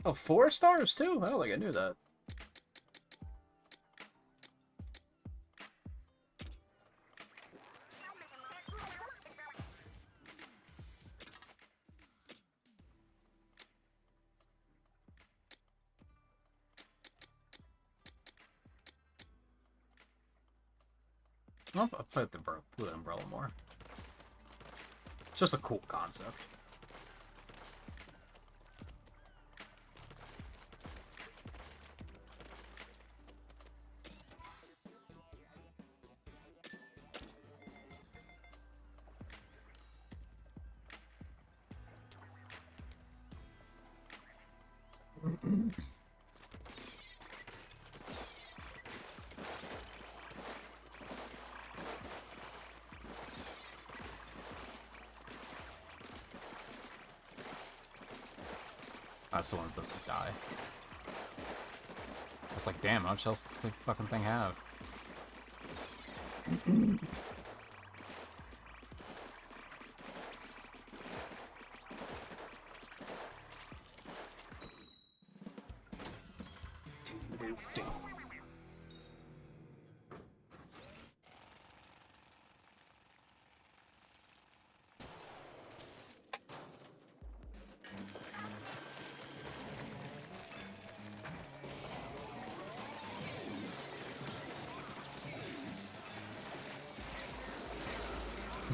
of 4 stars, too? I don't think I knew that. I'll play with the Blue Umbrella more. It's just a cool concept. That's the one that doesn't die. It's like, damn, how much else does the fucking thing have?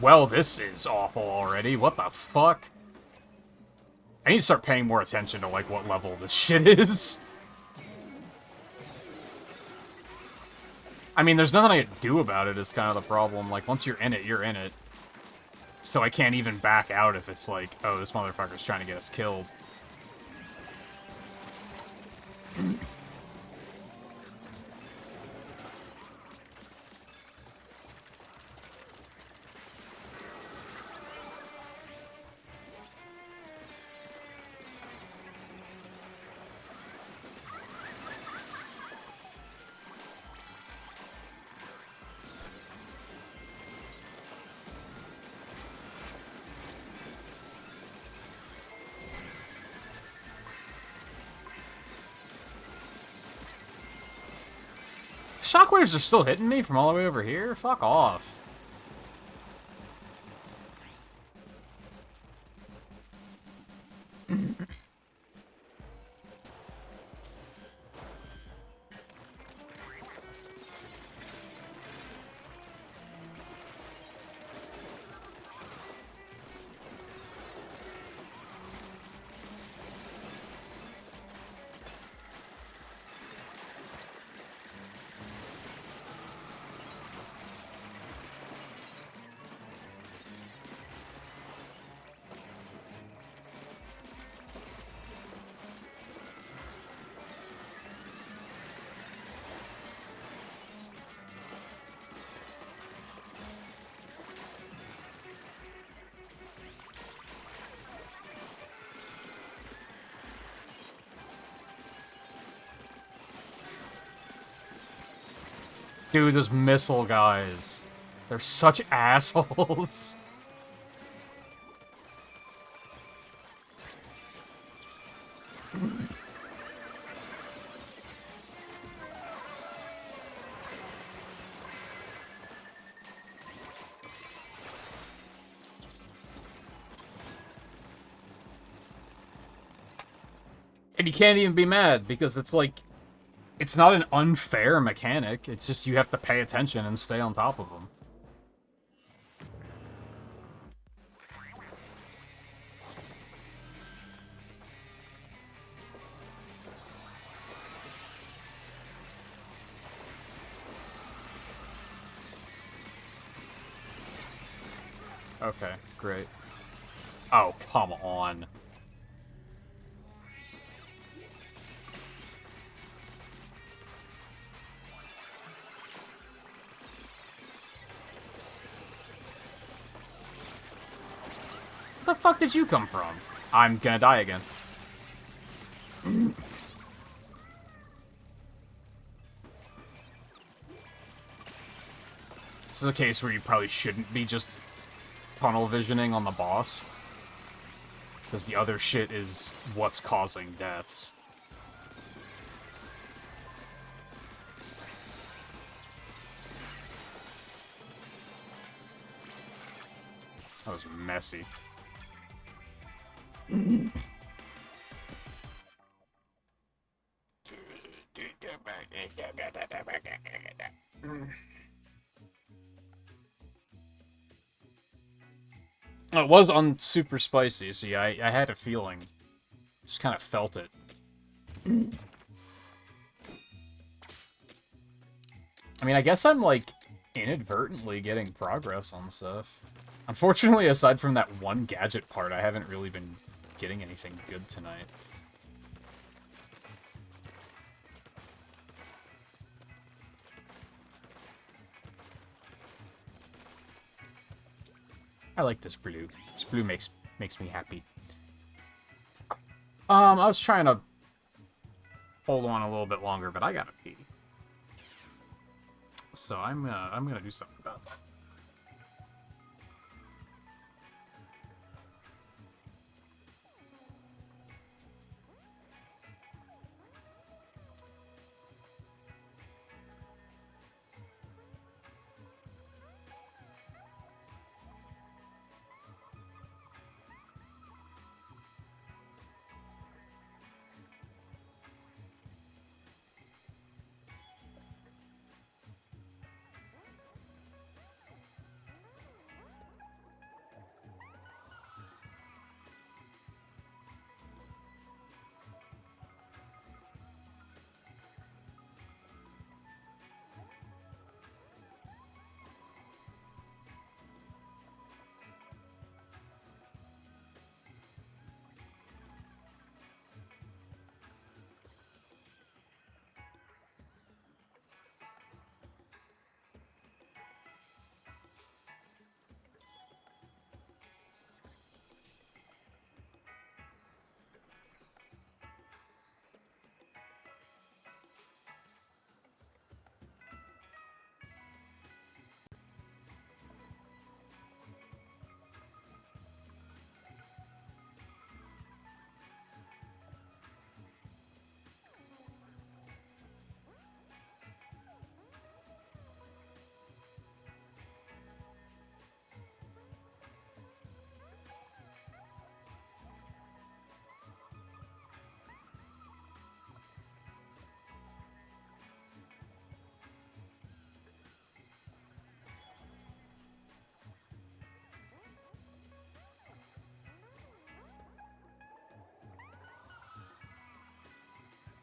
Well, this is awful already. What the fuck? I need to start paying more attention to, like, what level this shit is. I mean, there's nothing I can do about it is kind of the problem. Like, once you're in it, you're in it. So I can't even back out if it's like, oh, this motherfucker's trying to get us killed. Shockwaves are still hitting me from all the way over here? Fuck off. Dude, those missile guys. They're such assholes. And you can't even be mad, because it's like... It's not an unfair mechanic, it's just you have to pay attention and stay on top of them. Okay, great. Oh, come on. Where the fuck did you come from? I'm gonna die again. This is a case where you probably shouldn't be just tunnel visioning on the boss. Because the other shit is what's causing deaths. That was messy. It was super spicy, see, I had a feeling. Just kind of felt it. I mean, I guess I'm, like, inadvertently getting progress on stuff. Unfortunately, aside from that one gadget part, I haven't really been getting anything good tonight. I like this blue. This blue makes me happy. I was trying to hold on a little bit longer, but I gotta pee. So I'm gonna do something about that.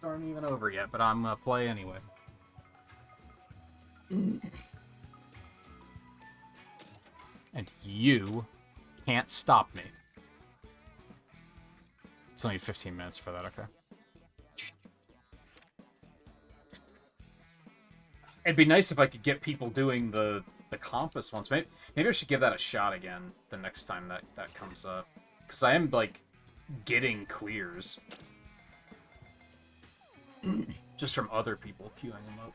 aren't even over yet, but I'm gonna play anyway. And you can't stop me. It's only 15 minutes for that, okay. It'd be nice if I could get people doing the compass ones. Maybe I should give that a shot again the next time that comes up. Because I am, like, getting clears. Just from other people queuing them up.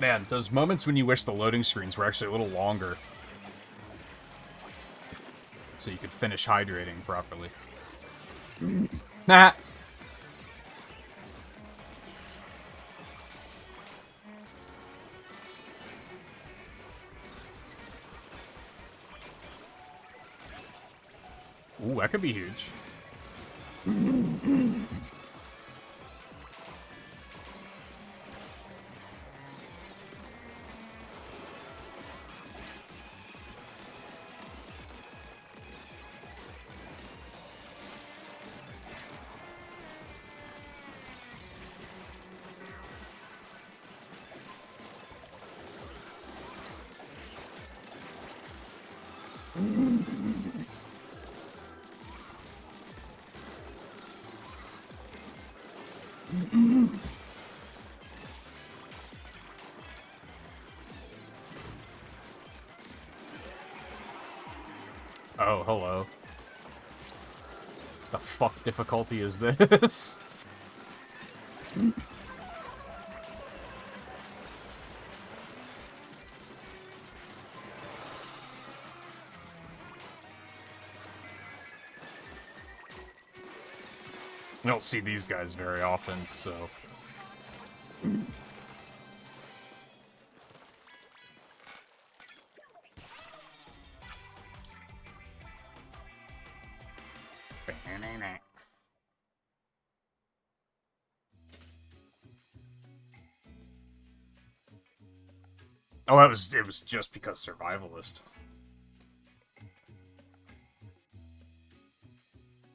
Man, those moments when you wish the loading screens were actually a little longer. So you could finish hydrating properly. Nah! Ooh, that could be huge. Oh, hello. The fuck difficulty is this? I don't see these guys very often, so... Oh, it was just because survivalist.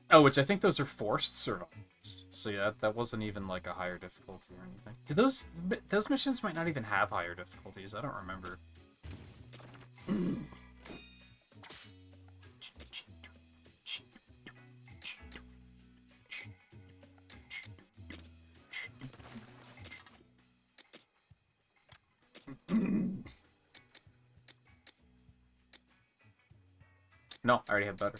Oh, which I think those are forced survivors. So yeah, that wasn't even like a higher difficulty or anything. Do those missions might not even have higher difficulties? I don't remember. No, I already have better.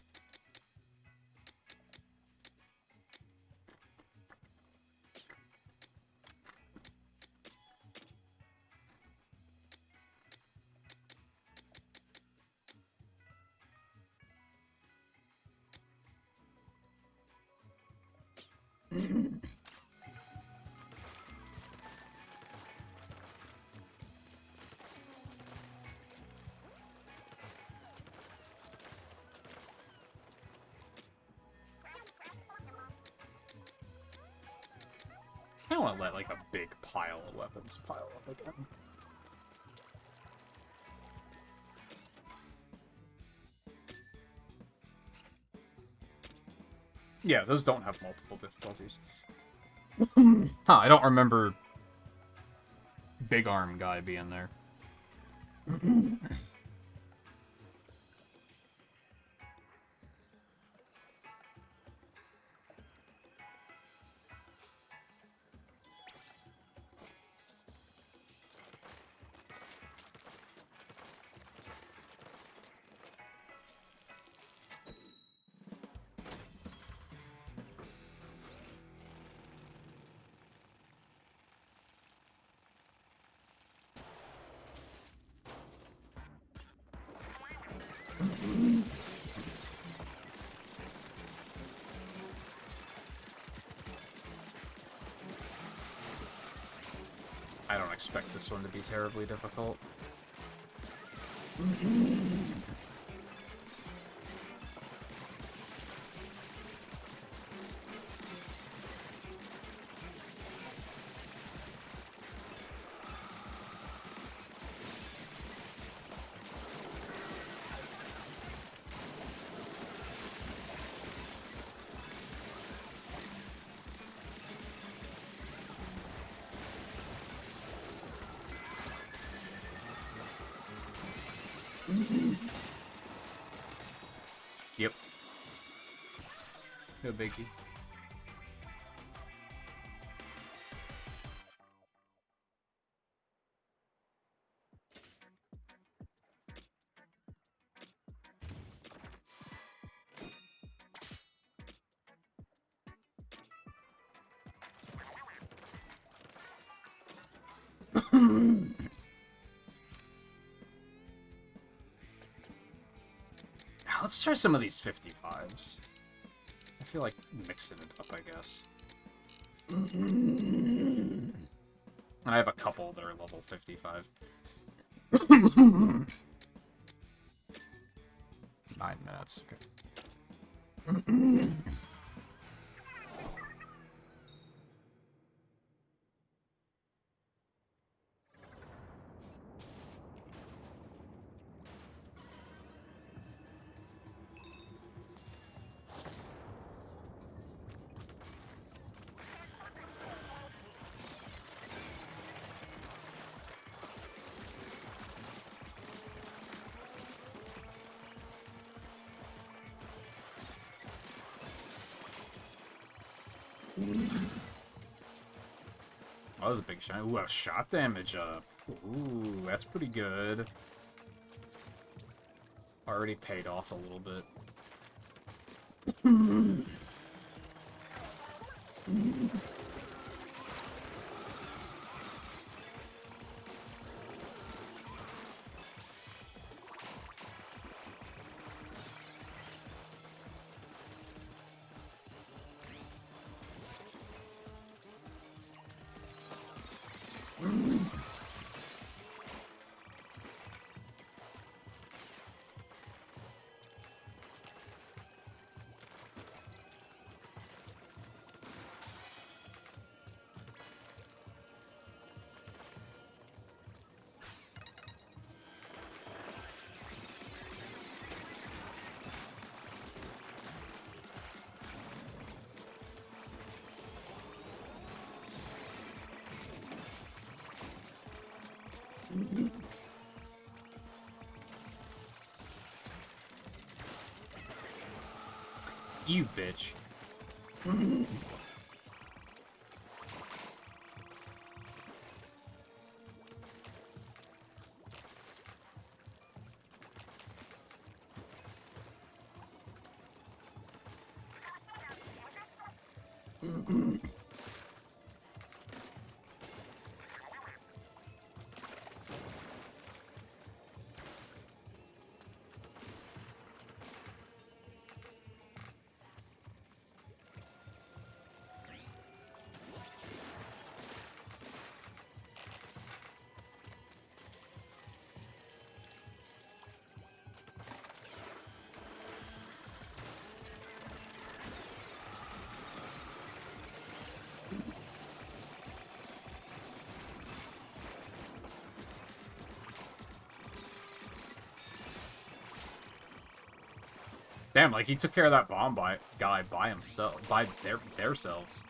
I don't want to let, like, a big pile of weapons pile up again. Yeah, those don't have multiple difficulties. Huh, I don't remember Big Arm Guy being there. I don't expect this one to be terribly difficult. Yep. No biggie. Let's try some of these 55s. I feel like mixing it up, I guess. And I have a couple that are level 55. 9 minutes. Okay. Oh, that was a big shot. Ooh, shot damage up. Ooh, that's pretty good. Already paid off a little bit. You bitch. Damn, like he took care of that bomb guy by himself, by their selves.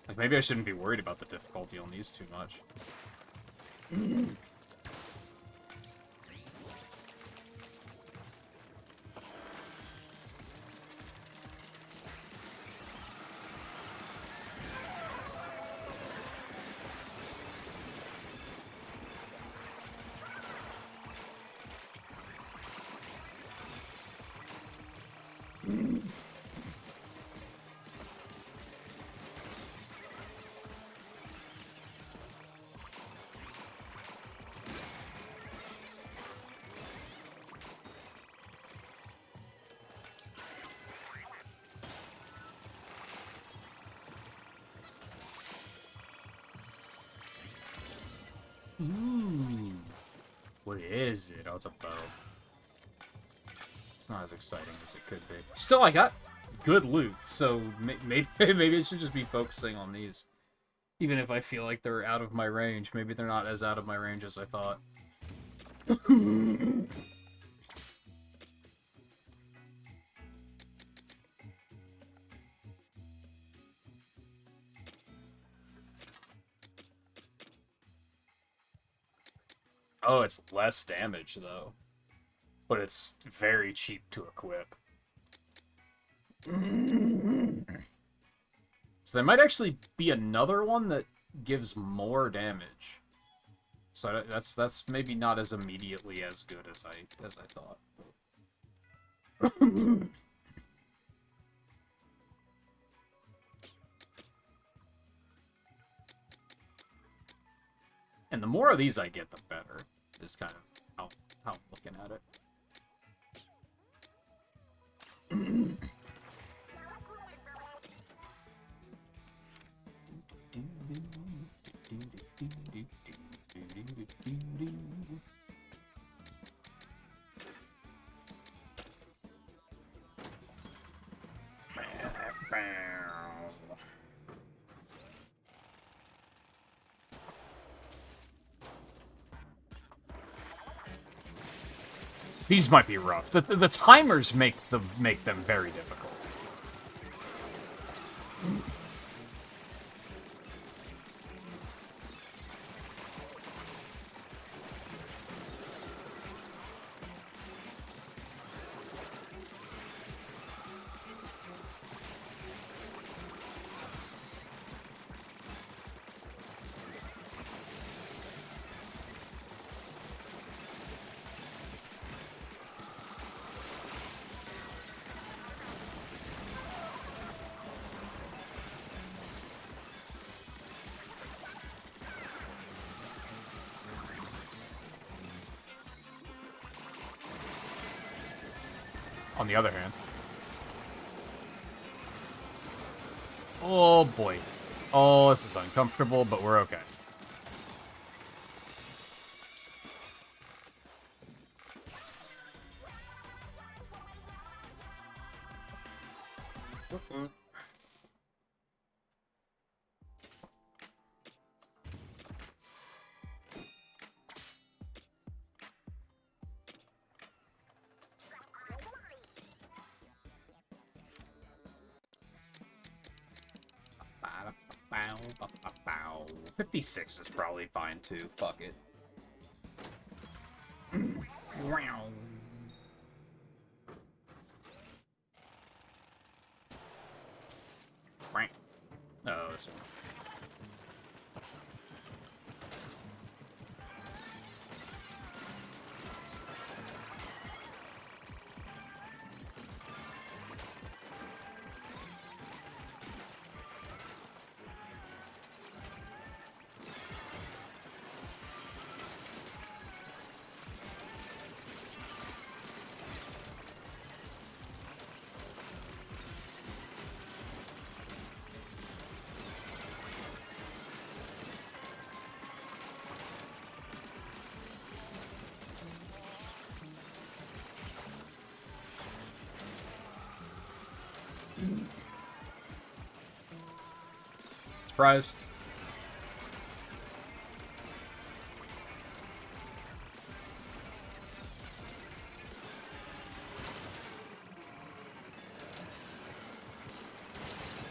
Like maybe I shouldn't be worried about the difficulty on these too much. Ooh. What is it? Oh, it's a bow. It's not as exciting as it could be. Still, I got good loot, so maybe I should just be focusing on these. Even if I feel like they're out of my range, maybe they're not as out of my range as I thought. Oh, it's less damage, though. But it's very cheap to equip. So there might actually be another one that gives more damage. So that's maybe not as immediately as good as I thought. And the more of these I get, the better. Is kind of how I'm looking at it. These might be rough. The timers make them very difficult. On the other hand. Oh boy. Oh, this is uncomfortable, but we're okay. Bow, 56 is probably fine too. Fuck it. Oh, this one. Surprise.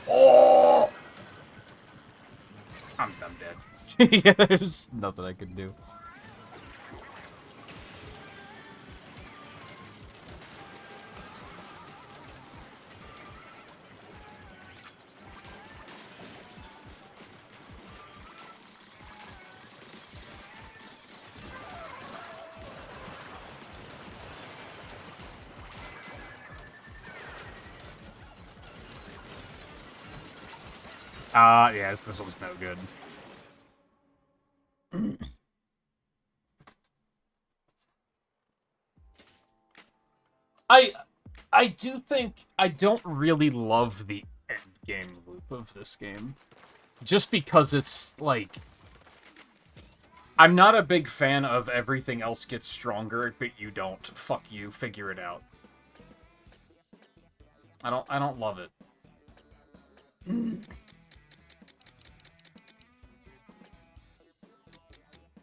Oh! I'm dead. Yeah, there's nothing I can do. Yes, this one's no good. I do think I don't really love the end game loop of this game. Just because it's, like... I'm not a big fan of everything else gets stronger, but you don't. Fuck you, figure it out. I don't love it.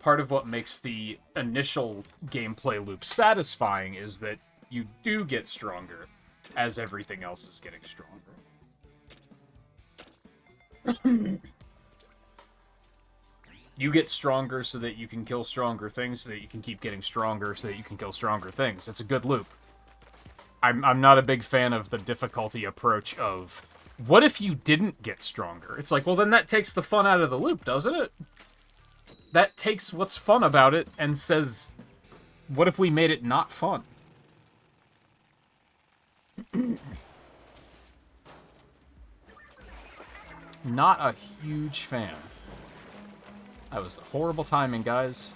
Part of what makes the initial gameplay loop satisfying is that you do get stronger as everything else is getting stronger. You get stronger so that you can kill stronger things, so that you can keep getting stronger, so that you can kill stronger things. It's a good loop. I'm not a big fan of the difficulty approach of, what if you didn't get stronger? It's like, well, then that takes the fun out of the loop, doesn't it? That takes what's fun about it and says, what if we made it not fun? Not a huge fan. That was horrible timing, guys.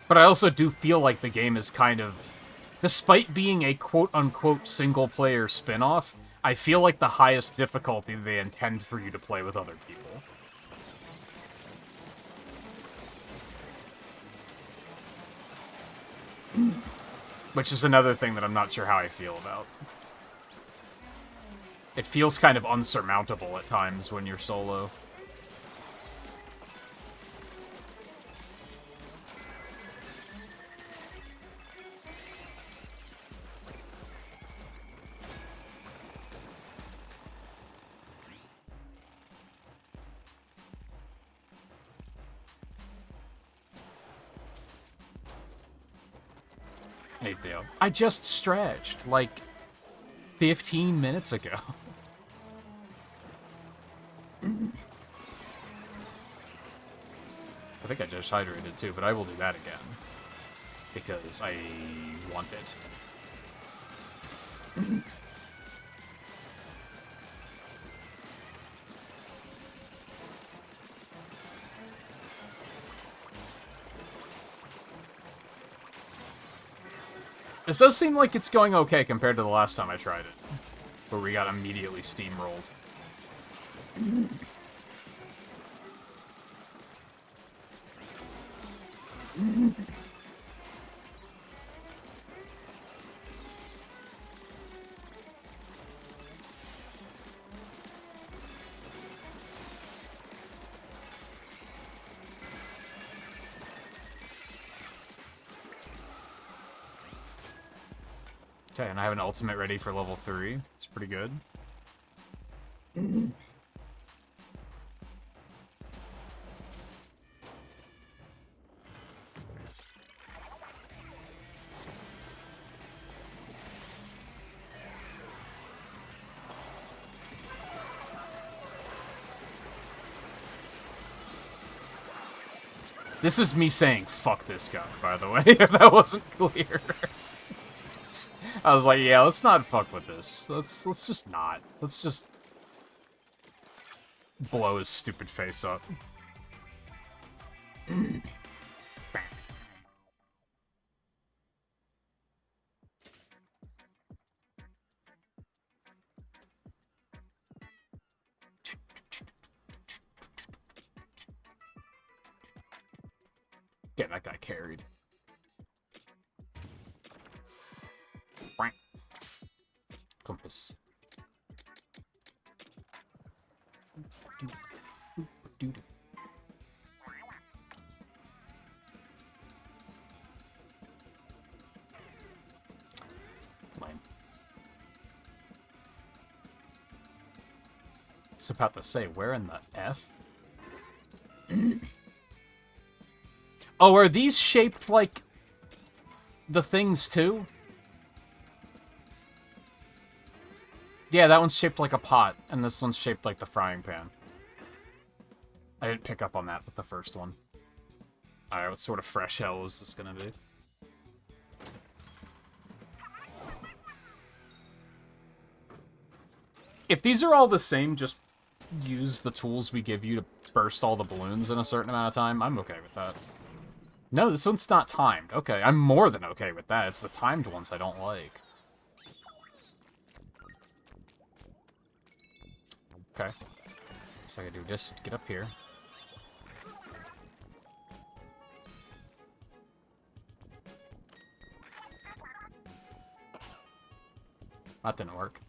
But I also do feel like the game is kind of, despite being a quote-unquote single-player spin-off, I feel like the highest difficulty they intend for you to play with other people. Which is another thing that I'm not sure how I feel about. It feels kind of unsurmountable at times when you're solo. Hey, Theo. I just stretched, like, 15 minutes ago. I think I just hydrated too, but I will do that again. Because I want it. This does seem like it's going okay compared to the last time I tried it. Where we got immediately steamrolled. Okay, and I have an ultimate ready for level 3. It's pretty good. This is me saying, fuck this guy, by the way, if that wasn't clear. I was like, yeah, let's not fuck with this. Let's just not. Let's just blow his stupid face up. Getting that guy carried. Compass. Lame. I was about to say, where in the F? Oh, are these shaped like the things too? Yeah, that one's shaped like a pot, and this one's shaped like the frying pan. I didn't pick up on that with the first one. Alright, what sort of fresh hell is this gonna be? If these are all the same, just use the tools we give you to burst all the balloons in a certain amount of time. I'm okay with that. No, this one's not timed. Okay, I'm more than okay with that. It's the timed ones I don't like. Okay. So I gotta do this to get up here. That didn't work.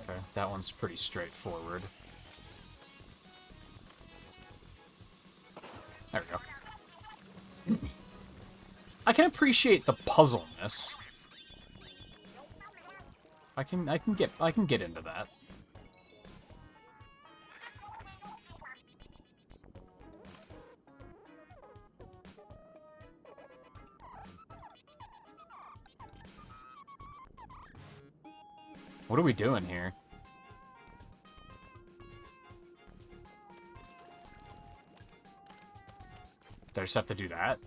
Okay, that one's pretty straightforward. There we go. I can appreciate the puzzleness. I can get into that. What are we doing here? Do I just have to do that?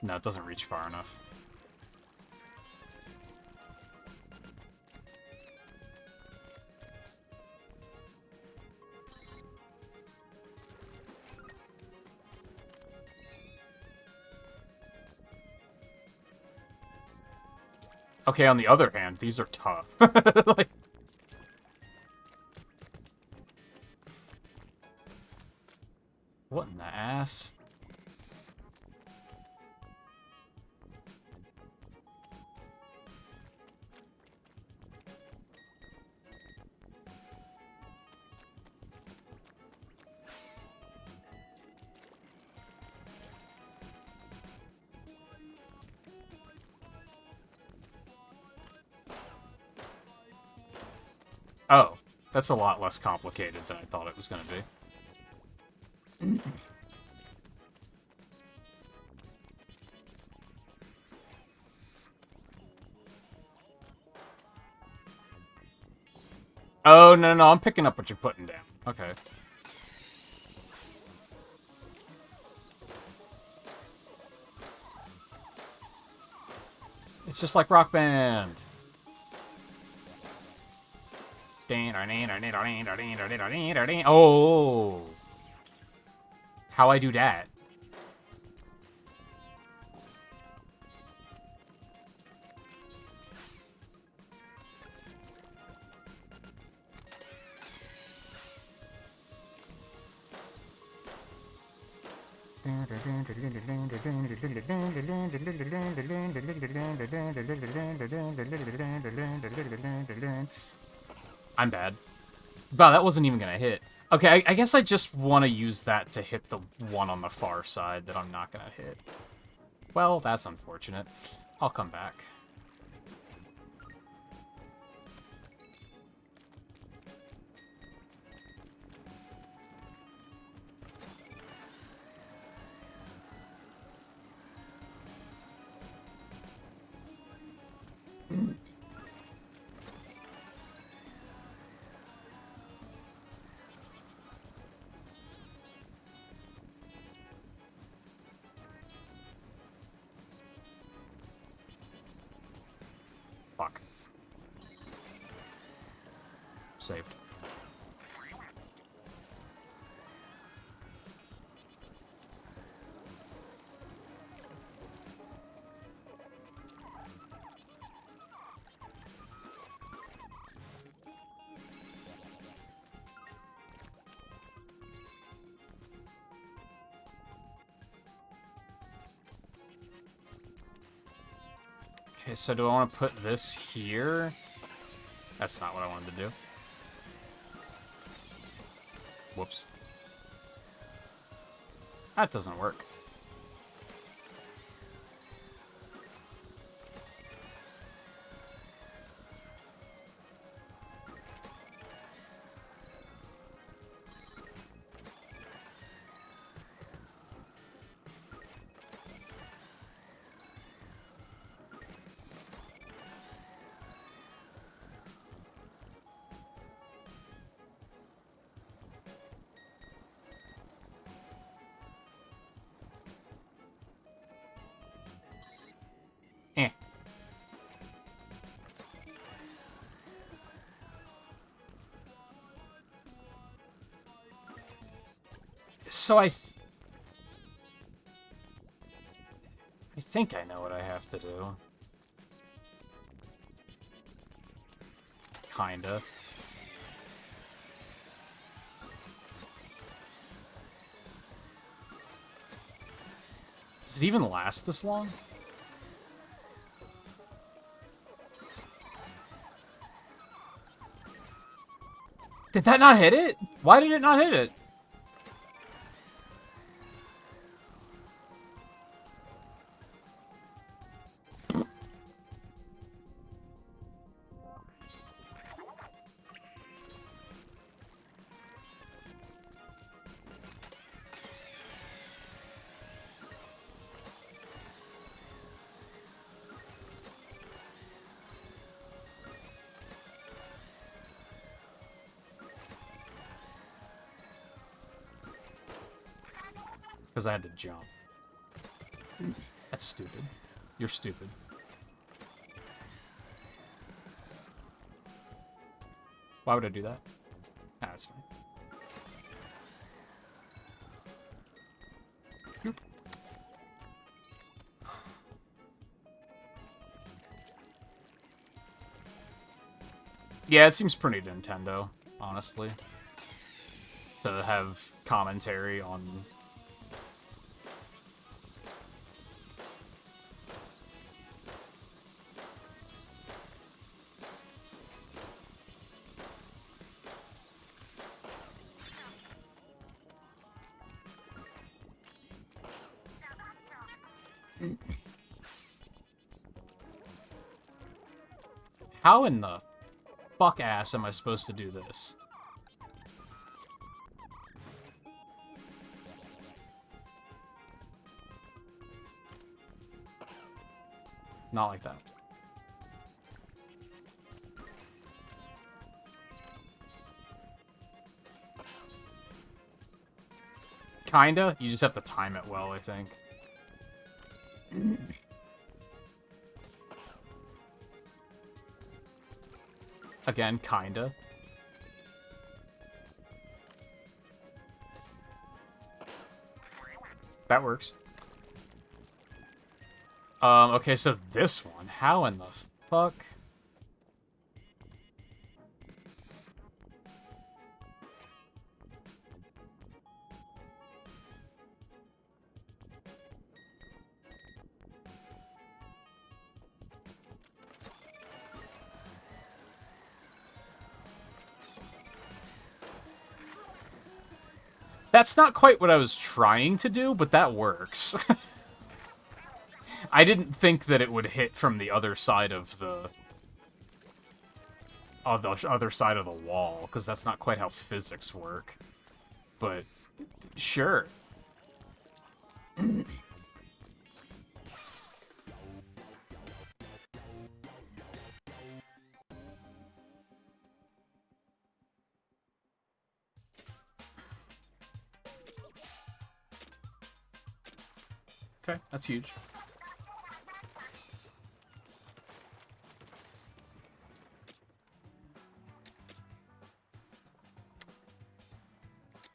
No, it doesn't reach far enough. Okay, on the other hand, these are tough. Like... What in the ass? Oh, that's a lot less complicated than I thought it was going to be. Oh, no, I'm picking up what you're putting down. Okay. It's just like Rock Band. Oh. How I do that? I'm bad. Wow, that wasn't even gonna hit. Okay, I guess I just want to use that to hit the one on the far side that I'm not gonna hit. Well, that's unfortunate. I'll come back. Fuck. Saved. Okay, so do I want to put this here? That's not what I wanted to do. Whoops. That doesn't work. So I think I know what I have to do. Kinda. Does it even last this long? Did that not hit it? Why did it not hit it? Because I had to jump. That's stupid. You're stupid. Why would I do that? Ah, that's fine. Boop. Yeah, it seems pretty Nintendo, honestly. To have commentary on... How in the fuck ass am I supposed to do this? Not like that. Kinda. You just have to time it well, I think. Again, kinda. That works. Okay, so this one. How in the fuck? That's not quite what I was trying to do, but that works. I didn't think that it would hit from the other side of the... on the other side of the wall, because that's not quite how physics work. But, sure. Okay, that's huge.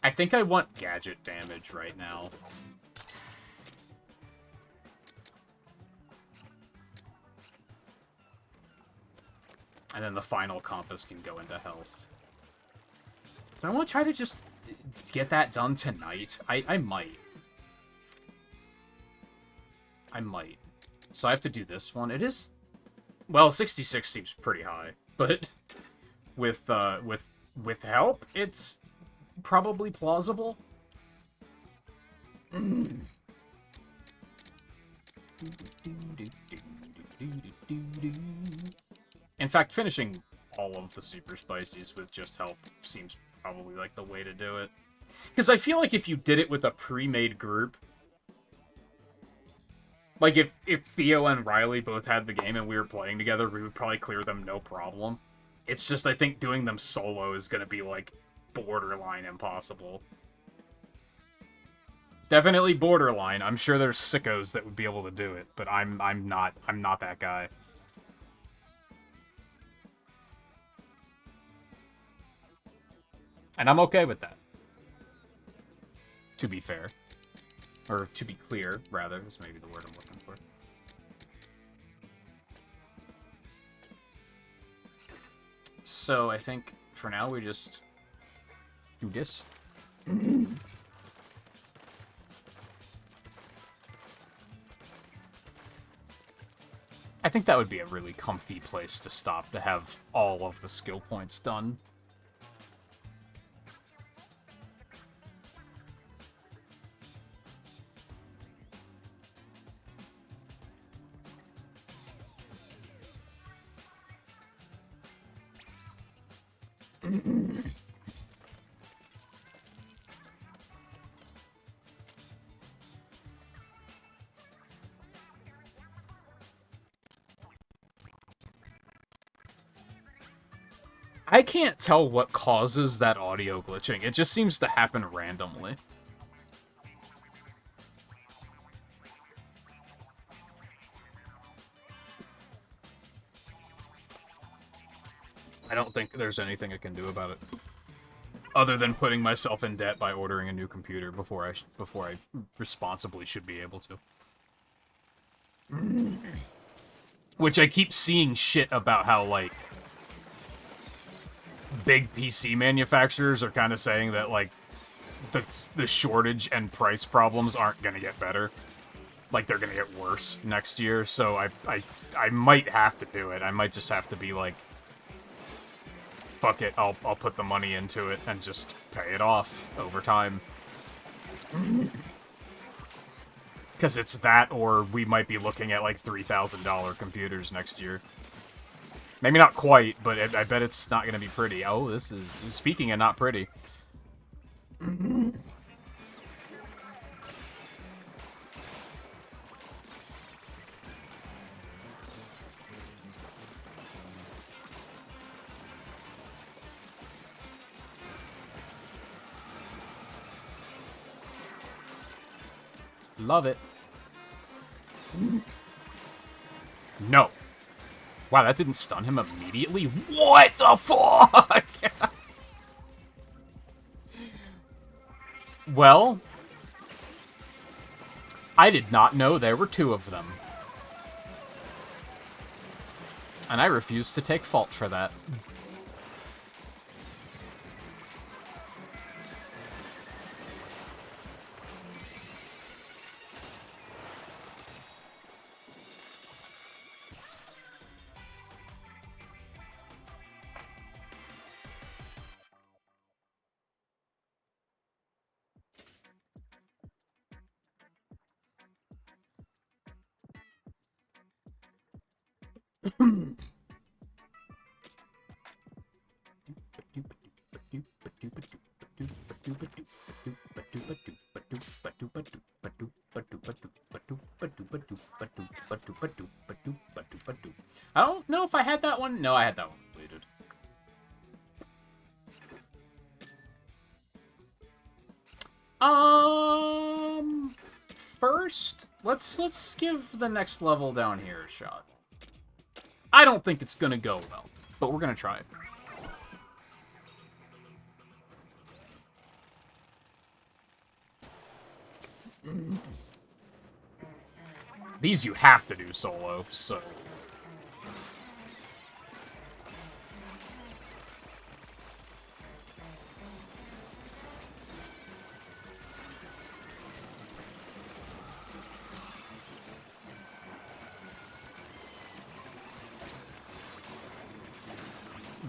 I think I want gadget damage right now. And then the final compass can go into health. Do I want to try to just get that done tonight? I might. I might. So I have to do this one. It is... Well, 66 seems pretty high. But with help, it's probably plausible. In fact, finishing all of the super spicies with just help seems probably like the way to do it. Because I feel like if you did it with a pre-made group, like if Theo and Riley both had the game and we were playing together, we would probably clear them no problem. It's just I think doing them solo is gonna be like borderline impossible. Definitely borderline. I'm sure there's sickos that would be able to do it, but I'm not that guy. And I'm okay with that. to be fair. Or to be clear, rather, is maybe the word I'm looking for. So I think for now we just do this. I think that would be a really comfy place to stop, to have all of the skill points done. I can't tell what causes that audio glitching. It just seems to happen randomly. I don't think there's anything I can do about it. Other than putting myself in debt by ordering a new computer before I responsibly should be able to. Which I keep seeing shit about how, like, big PC manufacturers are kind of saying that, like, the shortage and price problems aren't gonna get better. Like, they're gonna get worse next year, so I might have to do it. I might just have to be like, fuck it, I'll put the money into it and just pay it off over time. Because it's that, or we might be looking at, like, $3,000 computers next year. Maybe not quite, but I bet it's not going to be pretty. Oh, this is... Speaking of not pretty. Love it. No. Wow, that didn't stun him immediately? What the fuck? Well, I did not know there were two of them. And I refuse to take fault for that. I don't know if I had that one. No, I had that one completed. First, let's give the next level down here a shot. I don't think it's gonna go well, but we're gonna try it. These you have to do solo, so...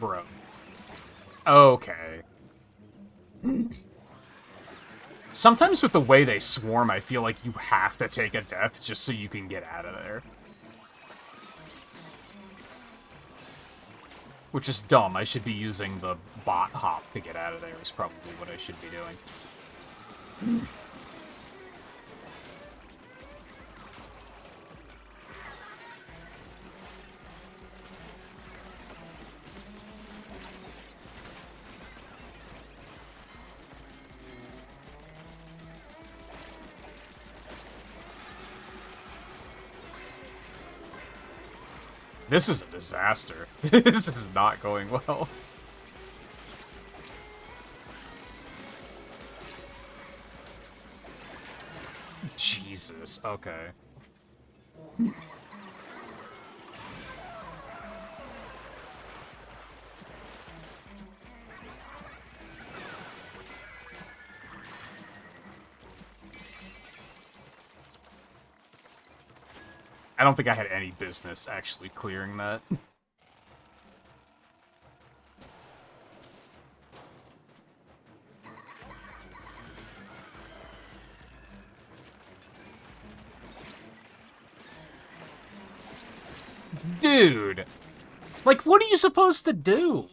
Bro. Okay. Sometimes with the way they swarm, I feel like you have to take a death just so you can get out of there. Which is dumb. I should be using the bot hop to get out of there is probably what I should be doing. This is a disaster. This is not going well. Jesus, okay. I don't think I had any business actually clearing that. Dude! Like, what are you supposed to do?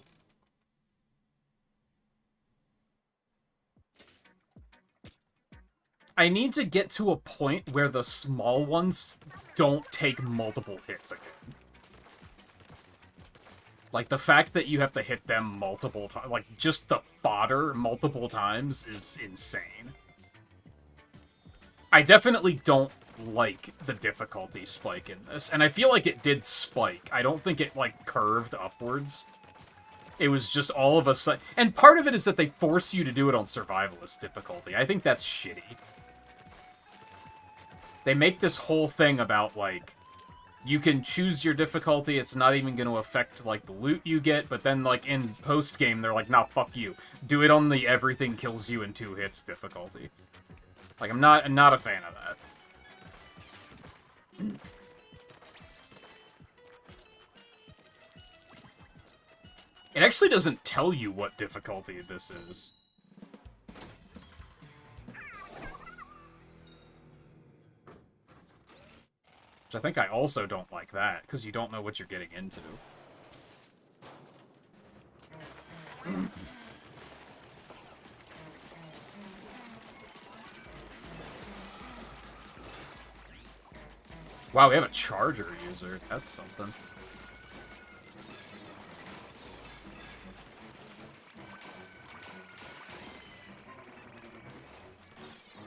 I need to get to a point where the small ones don't take multiple hits again. Like, the fact that you have to hit them multiple times, like, just the fodder multiple times is insane. I definitely don't like the difficulty spike in this, and I feel like it did spike. I don't think it, like, curved upwards. It was just all of a sudden... And part of it is that they force you to do it on survivalist difficulty. I think that's shitty. They make this whole thing about, like, you can choose your difficulty, it's not even going to affect, like, the loot you get, but then, like, in post-game, they're like, nah, fuck you. Do it on the everything kills you in 2 hits difficulty. Like, I'm not a fan of that. It actually doesn't tell you what difficulty this is. Which I think I also don't like that, because you don't know what you're getting into. Wow, we have a charger user. That's something.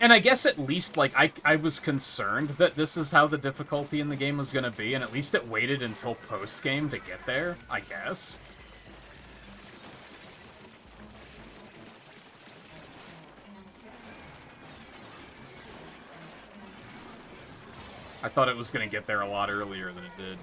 And I guess at least, like, I was concerned that this is how the difficulty in the game was going to be, and at least it waited until post-game to get there, I guess. I thought it was going to get there a lot earlier than it did.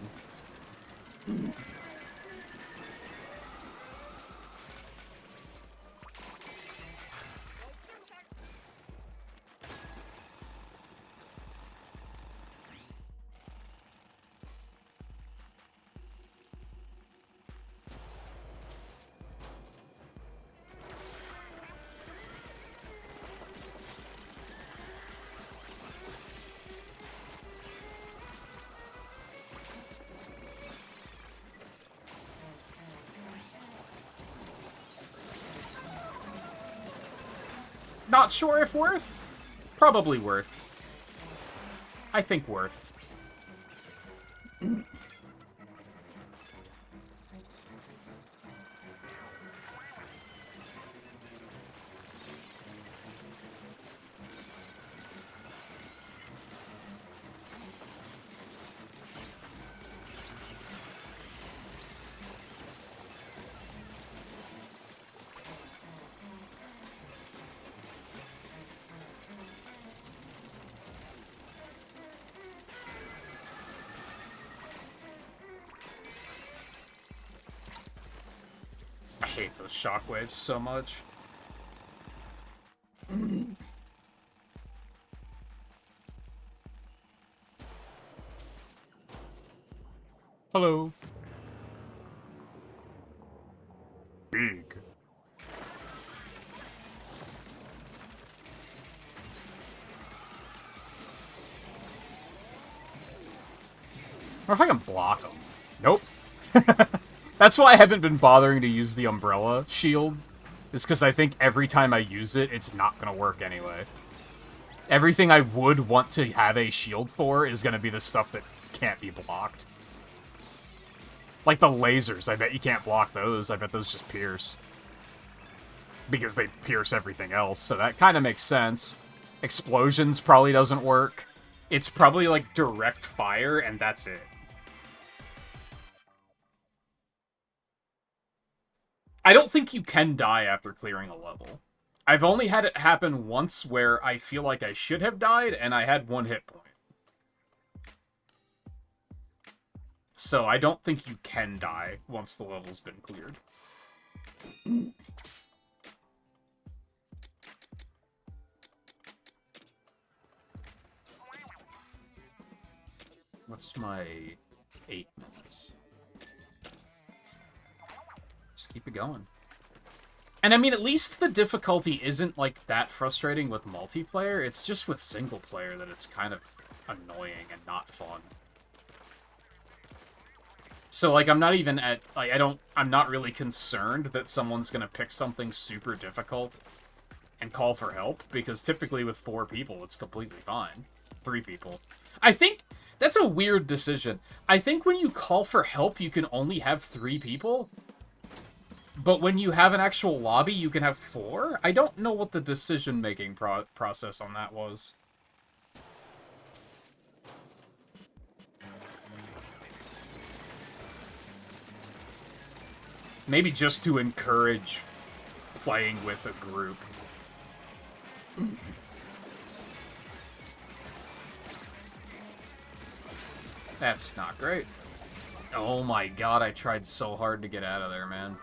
Not sure if worth? Probably worth. I think worth. I hate those shockwaves so much. Hello. Big. Or if I can block them. Nope. That's why I haven't been bothering to use the umbrella shield. It's because I think every time I use it, it's not going to work anyway. Everything I would want to have a shield for is going to be the stuff that can't be blocked. Like the lasers, I bet you can't block those. I bet those just pierce. Because they pierce everything else, so that kind of makes sense. Explosions probably doesn't work. It's probably like direct fire, and that's it. I don't think you can die after clearing a level. I've only had it happen once where I feel like I should have died, and I had 1 hit point. So I don't think you can die once the level's been cleared. What's my 8 minutes? Just keep it going. And I mean, at least the difficulty isn't, like, that frustrating with multiplayer. It's just with single player that it's kind of annoying and not fun. So, like, I'm not even at, like, I'm not really concerned that someone's gonna pick something super difficult and call for help, because typically with 4 people, it's completely fine. 3 people. I think that's a weird decision. I think when you call for help, you can only have 3 people, but when you have an actual lobby, you can have 4? I don't know what the decision-making process on that was. Maybe just to encourage playing with a group. That's not great. Oh my god, I tried so hard to get out of there, man.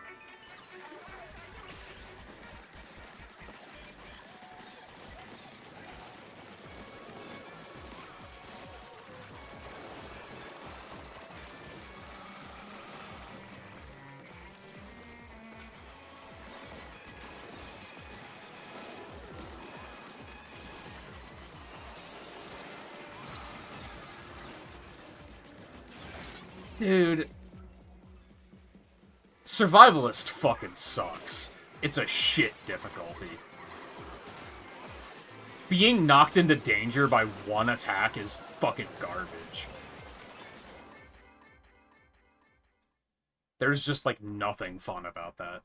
Dude. Survivalist fucking sucks. It's a shit difficulty. Being knocked into danger by 1 attack is fucking garbage. There's just, like, nothing fun about that.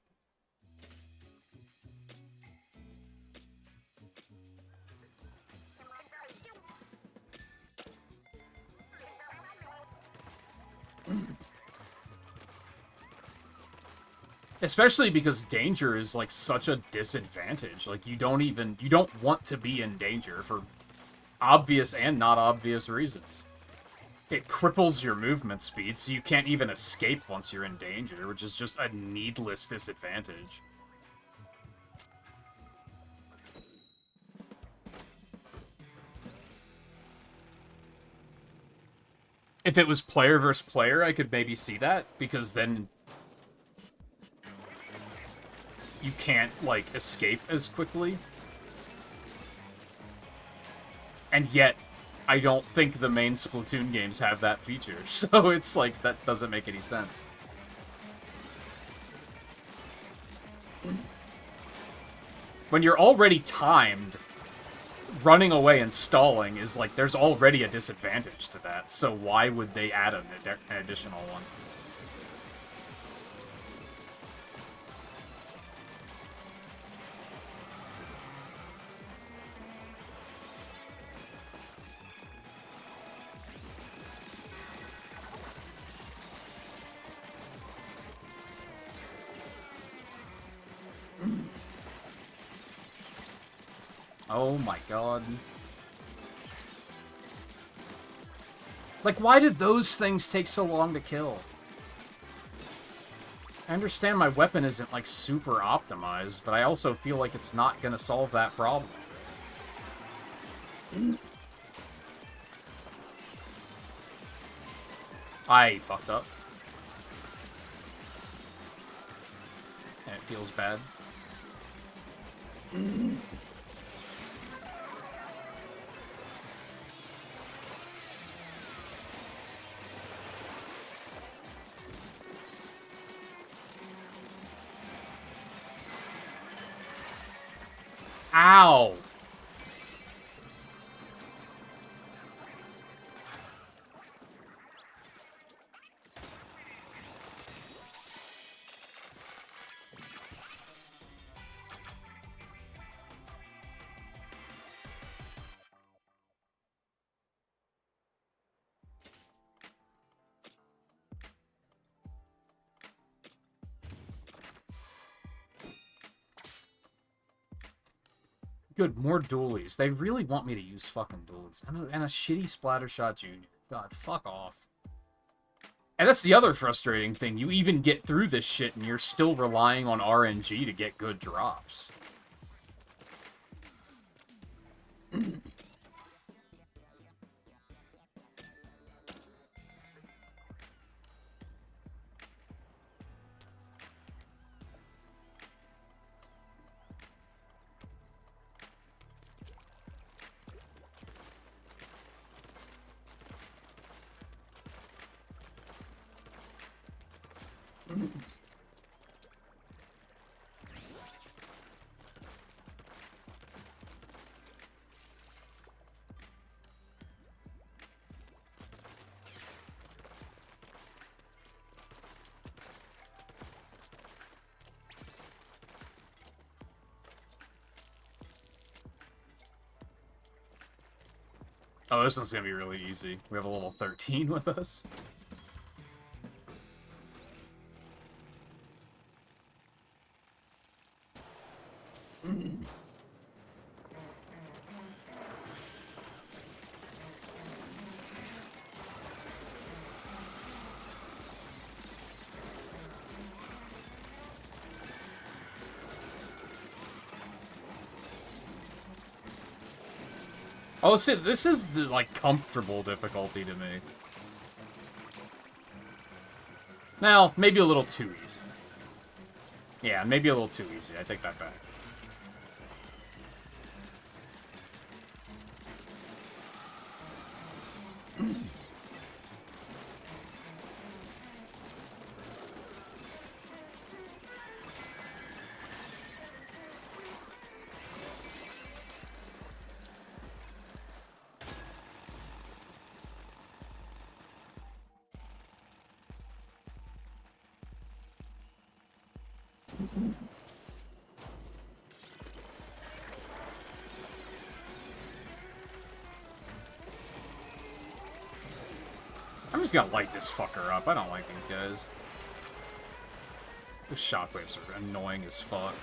Especially because danger is, like, such a disadvantage. Like, you don't want to be in danger for obvious and not obvious reasons. It cripples your movement speed, so you can't even escape once you're in danger, which is just a needless disadvantage. If it was player versus player, I could maybe see that, because then you can't, like, escape as quickly. And yet, I don't think the main Splatoon games have that feature, so it's like, that doesn't make any sense. When you're already timed, running away and stalling is like, there's already a disadvantage to that, so why would they add an additional one? Oh my god. Like, why did those things take so long to kill? I understand my weapon isn't, like, super optimized, but I also feel like it's not gonna solve that problem. I fucked up. And it feels bad. Ow! Good, more dualies. They really want me to use fucking dualies. And a shitty Splattershot Junior. God, fuck off. And that's the other frustrating thing. You even get through this shit and you're still relying on RNG to get good drops. Oh, this one's gonna be really easy. We have a level 13 with us. Oh, see, this is the, like, comfortable difficulty to me. Now, maybe a little too easy. Yeah, maybe a little too easy. I take that back. I'm just gonna light this fucker up. I don't like these guys. The shockwaves are annoying as fuck.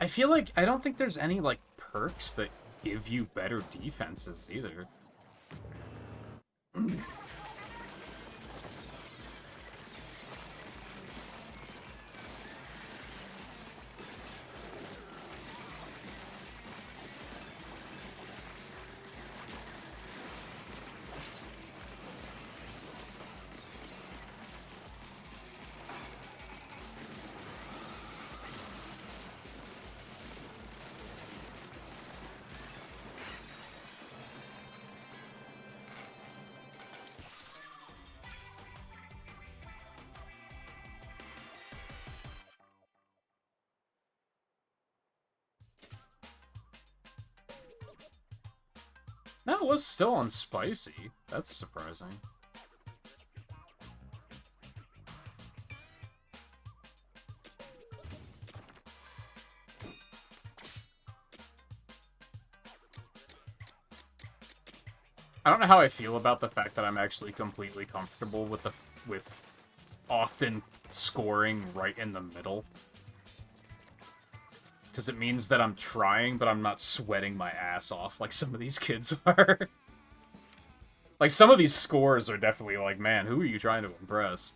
I feel like I don't think there's any, like, perks that give you better defenses either. No, it was still on spicy. That's surprising. I don't know how I feel about the fact that I'm actually completely comfortable with often scoring right in the middle. Because it means that I'm trying, but I'm not sweating my ass off like some of these kids are. Like, some of these scores are definitely like, man, who are you trying to impress?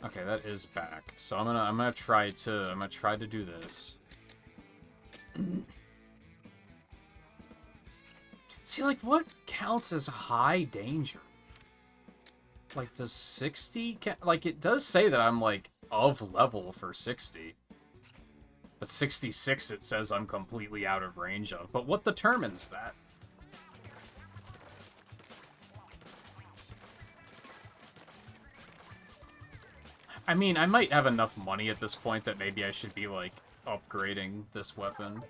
Okay, that is back. So I'm gonna try to do this. See, like, what counts as high danger? Like, does 60... Like, it does say that I'm, like, of level for 60. But 66 it says I'm completely out of range of. But what determines that? I mean, I might have enough money at this point that maybe I should be, like, upgrading this weapon.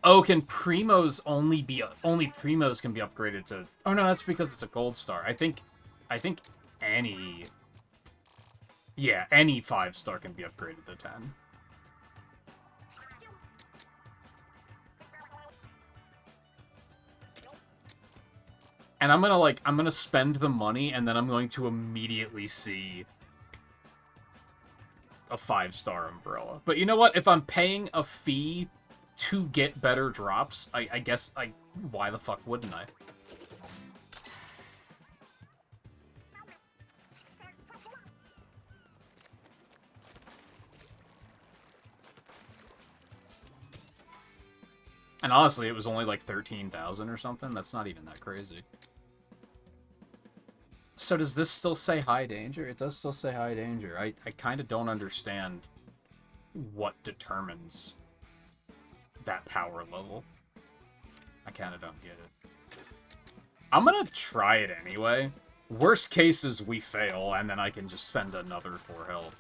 Oh, can Primos only Primos can be upgraded to... Oh, no, that's because it's a gold star. I think any... Yeah, any 5-star can be upgraded to 10. And I'm gonna spend the money, and then I'm going to immediately see a 5-star umbrella. But you know what? If I'm paying a fee to get better drops, I guess why the fuck wouldn't I? And honestly, it was only like 13,000 or something. That's not even that crazy. So does this still say high danger? It does still say high danger. I kind of don't understand what determines that power level. I kind of don't get it. I'm gonna try it anyway. Worst case is we fail, and then I can just send another for help.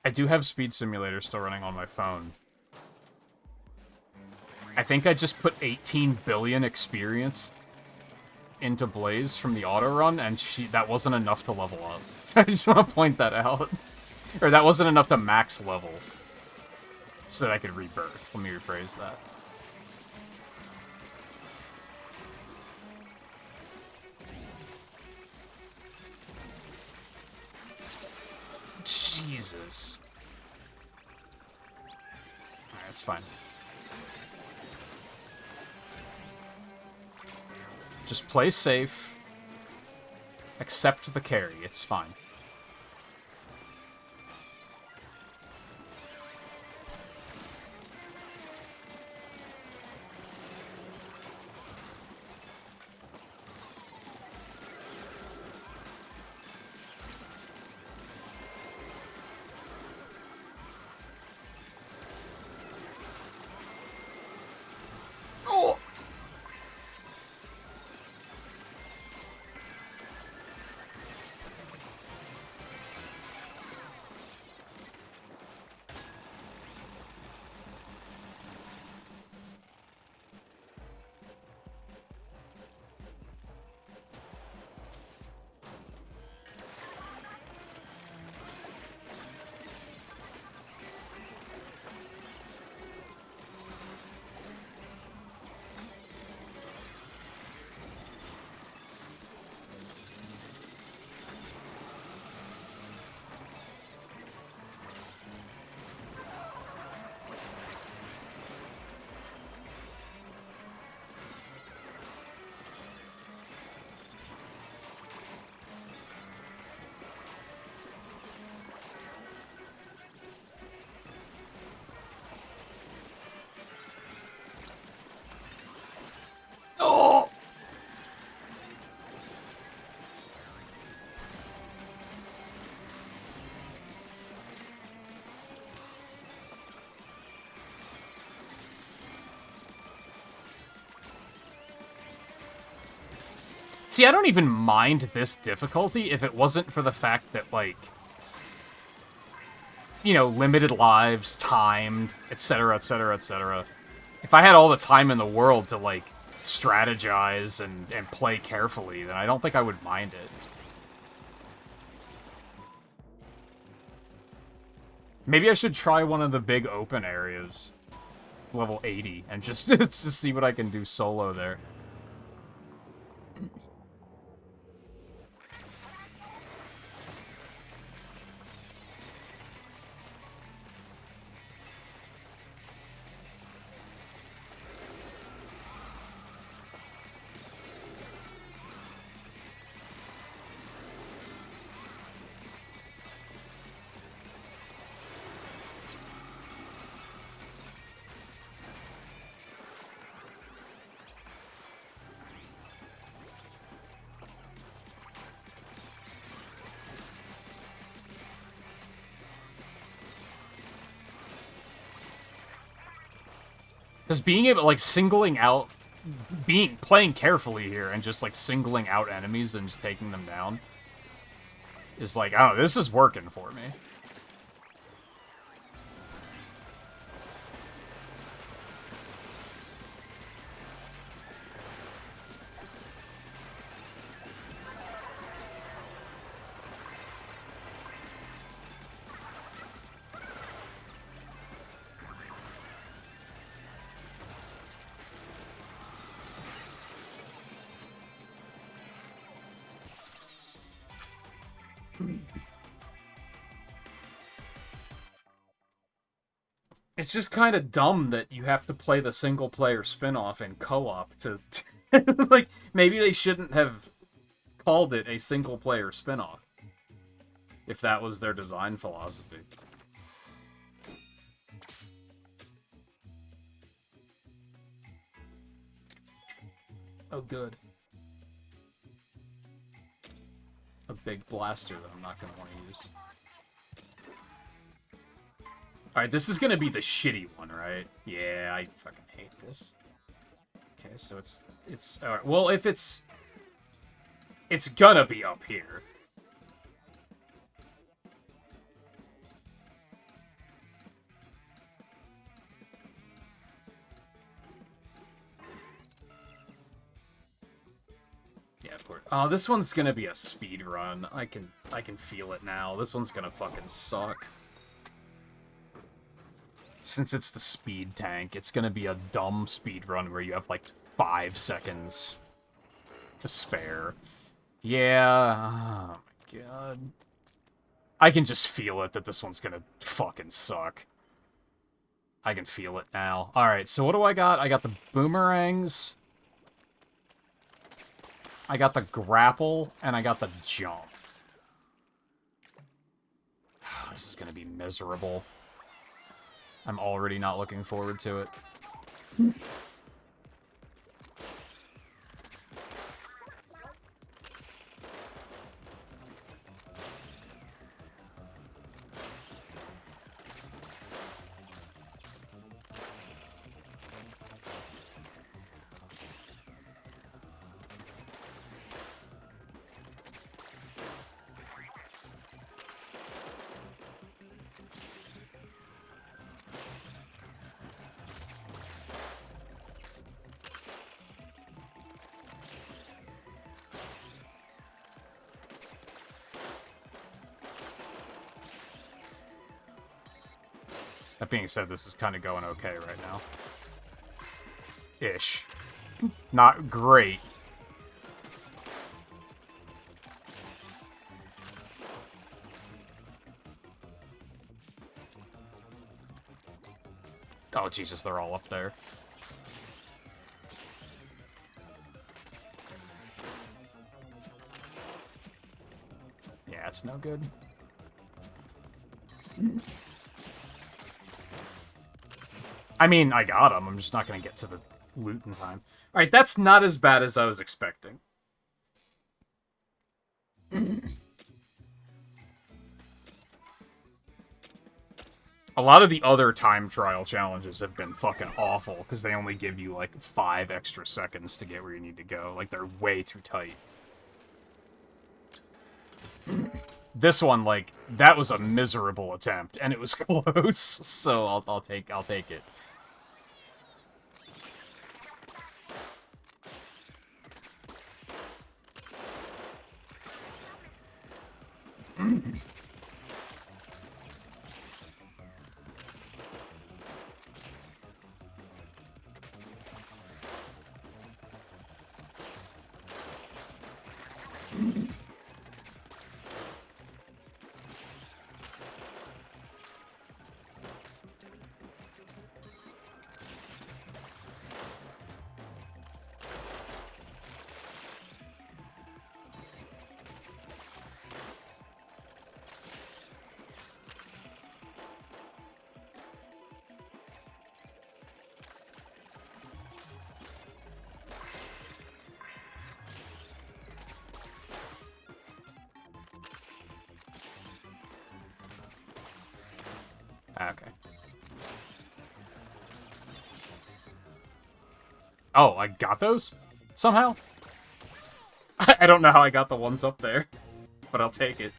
I do have Speed Simulator still running on my phone. I think I just put 18 billion experience into Blaze from the auto run, and that wasn't enough to level up. I just want to point that out. Or that wasn't enough to max level so that I could rebirth. Let me rephrase that. Jesus. Alright, that's fine. Just play safe. Accept the carry. It's fine. See, I don't even mind this difficulty if it wasn't for the fact that, like, you know, limited lives, timed, etc., etc., etc. If I had all the time in the world to, like, strategize and play carefully, then I don't think I would mind it. Maybe I should try one of the big open areas. It's level 80, and just to see what I can do solo there. Because being able, like, singling out, playing carefully here and just, like, singling out enemies and just taking them down is, like, I don't know, this is working for me. It's just kind of dumb that you have to play the single-player spin-off in co-op to... like, maybe they shouldn't have called it a single-player spin-off, if that was their design philosophy. Oh, good. A big blaster that I'm not going to want to use. Alright, this is gonna be the shitty one, right? Yeah, I fucking hate this. Okay, so it's alright, well, if it's gonna be up here. Yeah, poor. Oh, this one's gonna be a speed run. I can feel it now. This one's gonna fucking suck. Since it's the speed tank, it's gonna be a dumb speed run where you have, like, 5 seconds to spare. Yeah, oh my god. I can just feel it that this one's gonna fucking suck. I can feel it now. Alright, so what do I got? I got the boomerangs. I got the grapple, and I got the jump. This is gonna be miserable. I'm already not looking forward to it. That being said, this is kind of going okay right now. Ish. Not great. Oh, Jesus, they're all up there. Yeah, it's no good. I mean, I got him. I'm just not going to get to the loot in time. Alright, that's not as bad as I was expecting. A lot of the other time trial challenges have been fucking awful, because they only give you, like, 5 extra seconds to get where you need to go. Like, they're way too tight. This one, like, that was a miserable attempt, and it was close, so I'll take it. Oh, I got those? Somehow? I don't know how I got the ones up there, but I'll take it.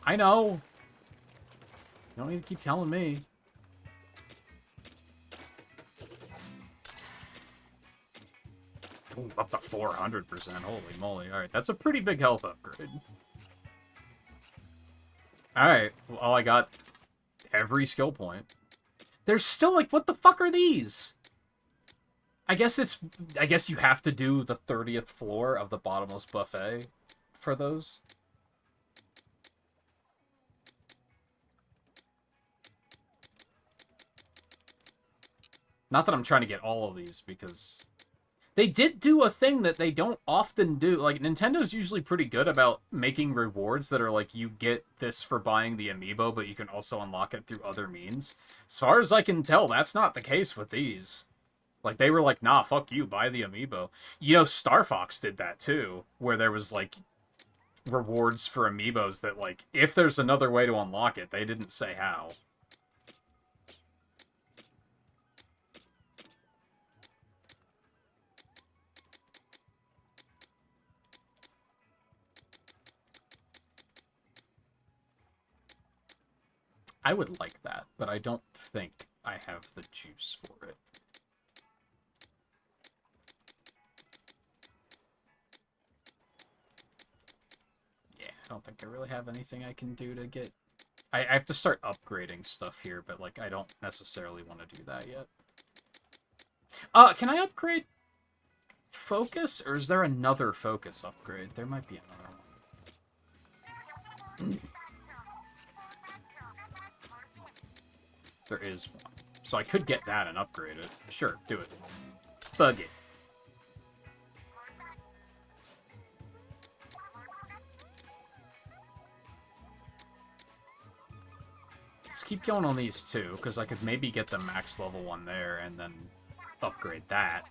I know! You don't need to keep telling me. Ooh, up to 400%. Holy moly. Alright, that's a pretty big health upgrade. Alright, well, I got every skill point. There's still, like, what the fuck are these? I guess you have to do the 30th floor of the bottomless buffet for those. Not that I'm trying to get all of these, because they did do a thing that they don't often do. Like, Nintendo's usually pretty good about making rewards that are like, you get this for buying the amiibo, but you can also unlock it through other means. As far as I can tell, that's not the case with these. Like, they were like, nah, fuck you, buy the amiibo. You know, Star Fox did that too, where there was, like, rewards for amiibos that, like, if there's another way to unlock it, they didn't say how. I would like that, but I don't think I have the juice for it. Yeah, I don't think I really have anything I can do to get... I have to start upgrading stuff here, but, like, I don't necessarily want to do that yet. Can I upgrade Focus, or is there another Focus upgrade? There might be another one. There is one. So I could get that and upgrade it. Sure, do it. Bug it. Let's keep going on these two, because I could maybe get the max level one there and then upgrade that.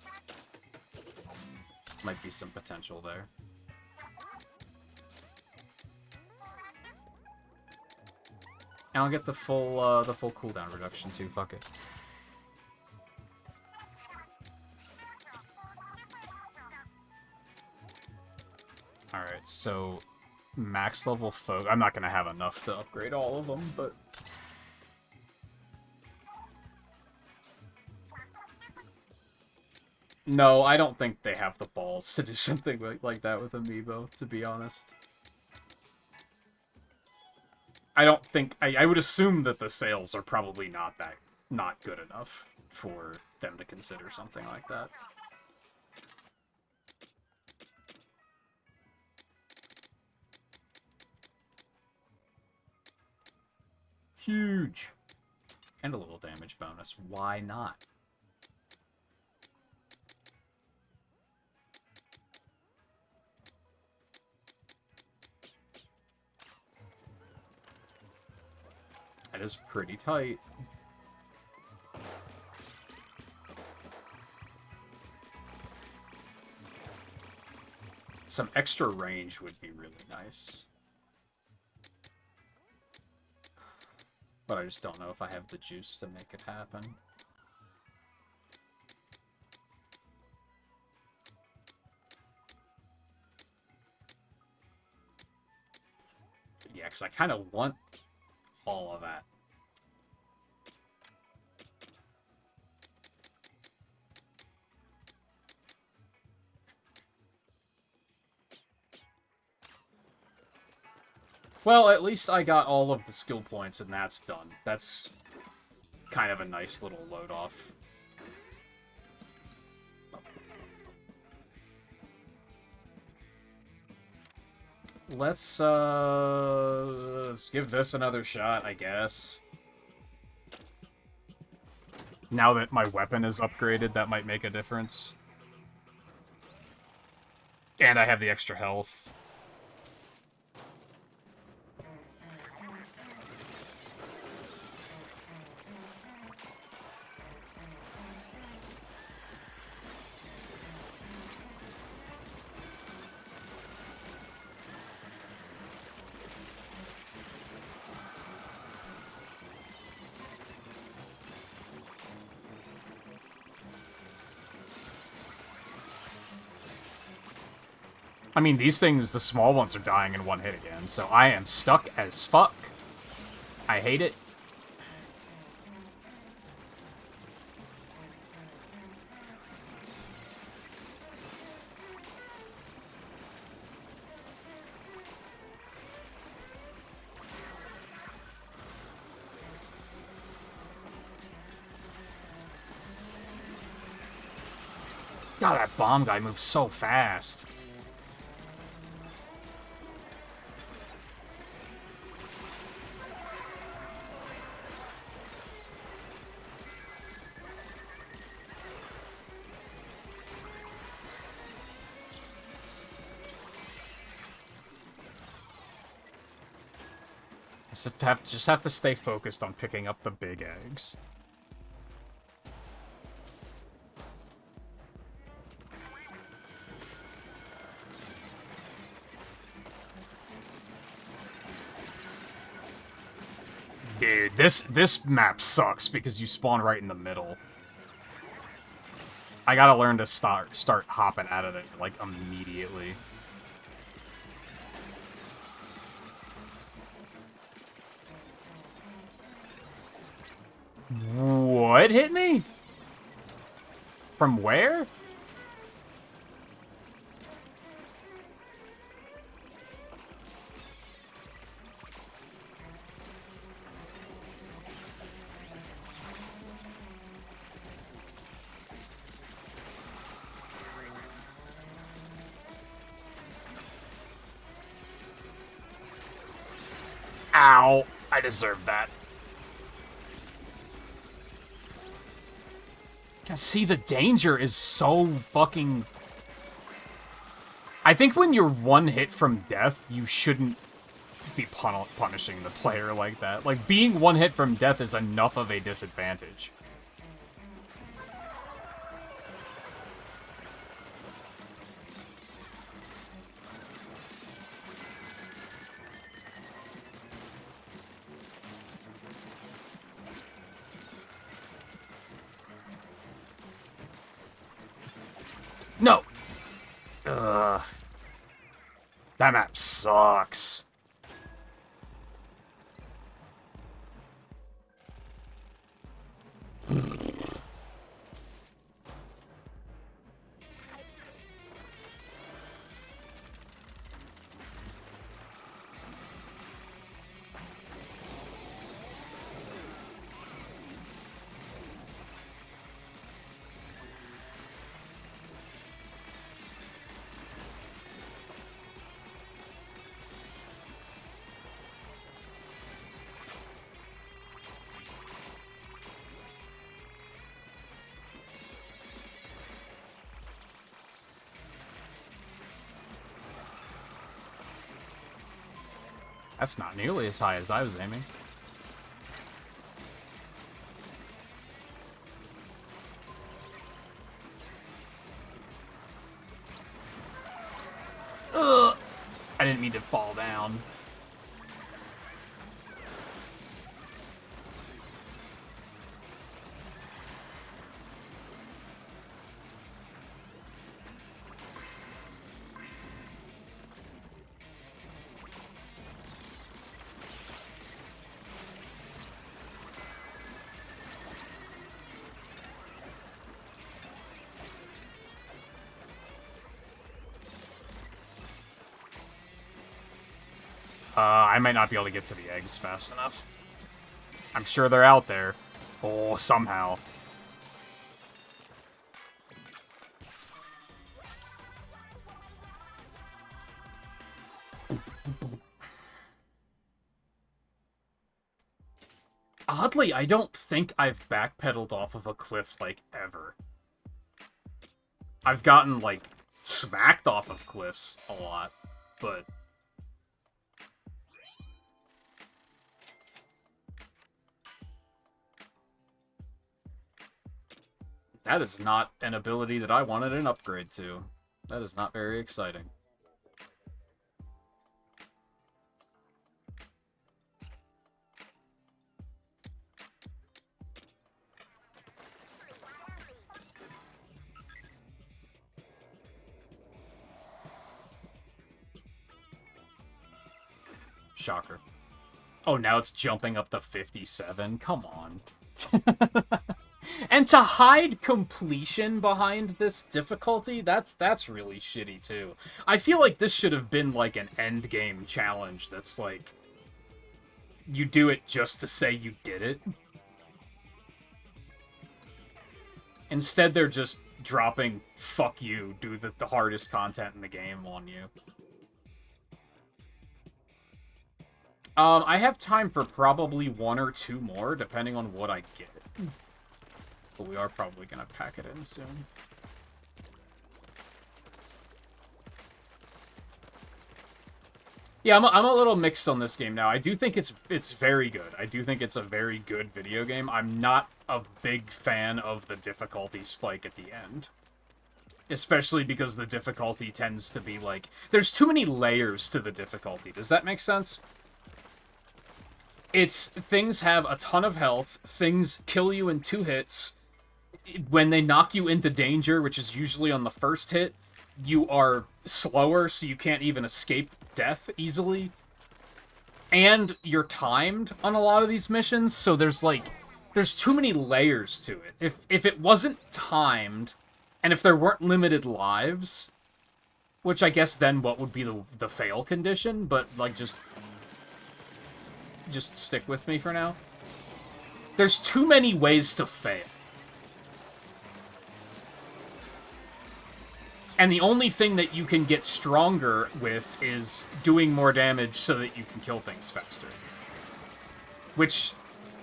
Might be some potential there. And I'll get the full cooldown reduction too, fuck it. Alright, so max level folk. I'm not gonna have enough to upgrade all of them, but no, I don't think they have the balls to do something like that with Amiibo, to be honest. I don't think... I would assume that the sales are probably not good enough for them to consider something like that. Huge! And a little damage bonus. Why not? That is pretty tight. Some extra range would be really nice. But I just don't know if I have the juice to make it happen. Yeah, because I kind of want all of that. Well, at least I got all of the skill points, and that's done. That's kind of a nice little load-off. Let's give this another shot, I guess. Now that my weapon is upgraded, that might make a difference. And I have the extra health. I mean, these things, the small ones are dying in one hit again, so I am stuck as fuck. I hate it. God, that bomb guy moves so fast. Just have to stay focused on picking up the big eggs. Dude, this map sucks because you spawn right in the middle. I gotta learn to start hopping out of it, like, immediately. What hit me? From where? Ow. I deserve that. Can see the danger is so fucking... I think when you're one hit from death, you shouldn't be punishing the player like that. Like, being one hit from death is enough of a disadvantage. No! Ugh. That map sucks. That's not nearly as high as I was aiming. Ugh! I didn't mean to fall down. I might not be able to get to the eggs fast enough. I'm sure they're out there. Oh, somehow. Oddly, I don't think I've backpedaled off of a cliff, like, ever. I've gotten, like, smacked off of cliffs a lot, but... that is not an ability that I wanted an upgrade to. That is not very exciting. Shocker. Oh, now it's jumping up to 57? Come on. And to hide completion behind this difficulty, that's really shitty, too. I feel like this should have been, like, an endgame challenge that's, like, you do it just to say you did it. Instead, they're just dropping, fuck you, do the hardest content in the game on you. I have time for probably 1 or 2 more, depending on what I get. But we are probably gonna pack it in soon. Yeah, I'm a little mixed on this game now. I do think it's very good. I do think it's a very good video game. I'm not a big fan of the difficulty spike at the end. Especially because the difficulty tends to be like... There's too many layers to the difficulty. Does that make sense? Things have a ton of health, things kill you in 2 hits. When they knock you into danger, which is usually on the first hit, you are slower, so you can't even escape death easily. And you're timed on a lot of these missions, so there's too many layers to it. If it wasn't timed, and if there weren't limited lives, which I guess then what would be the fail condition, but like just stick with me for now. There's too many ways to fail. And the only thing that you can get stronger with is doing more damage so that you can kill things faster. Which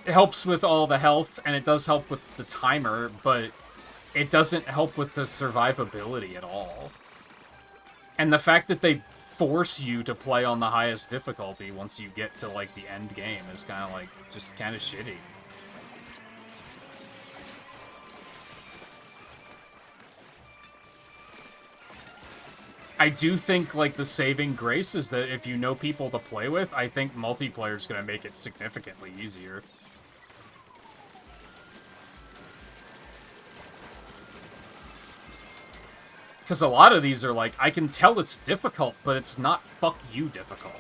helps with all the health, and it does help with the timer, but it doesn't help with the survivability at all. And the fact that they force you to play on the highest difficulty once you get to, like, the end game is kind of, like, just kind of shitty. I do think, like, the saving grace is that if you know people to play with, I think multiplayer is going to make it significantly easier. Because a lot of these are like, I can tell it's difficult, but it's not fuck you difficult.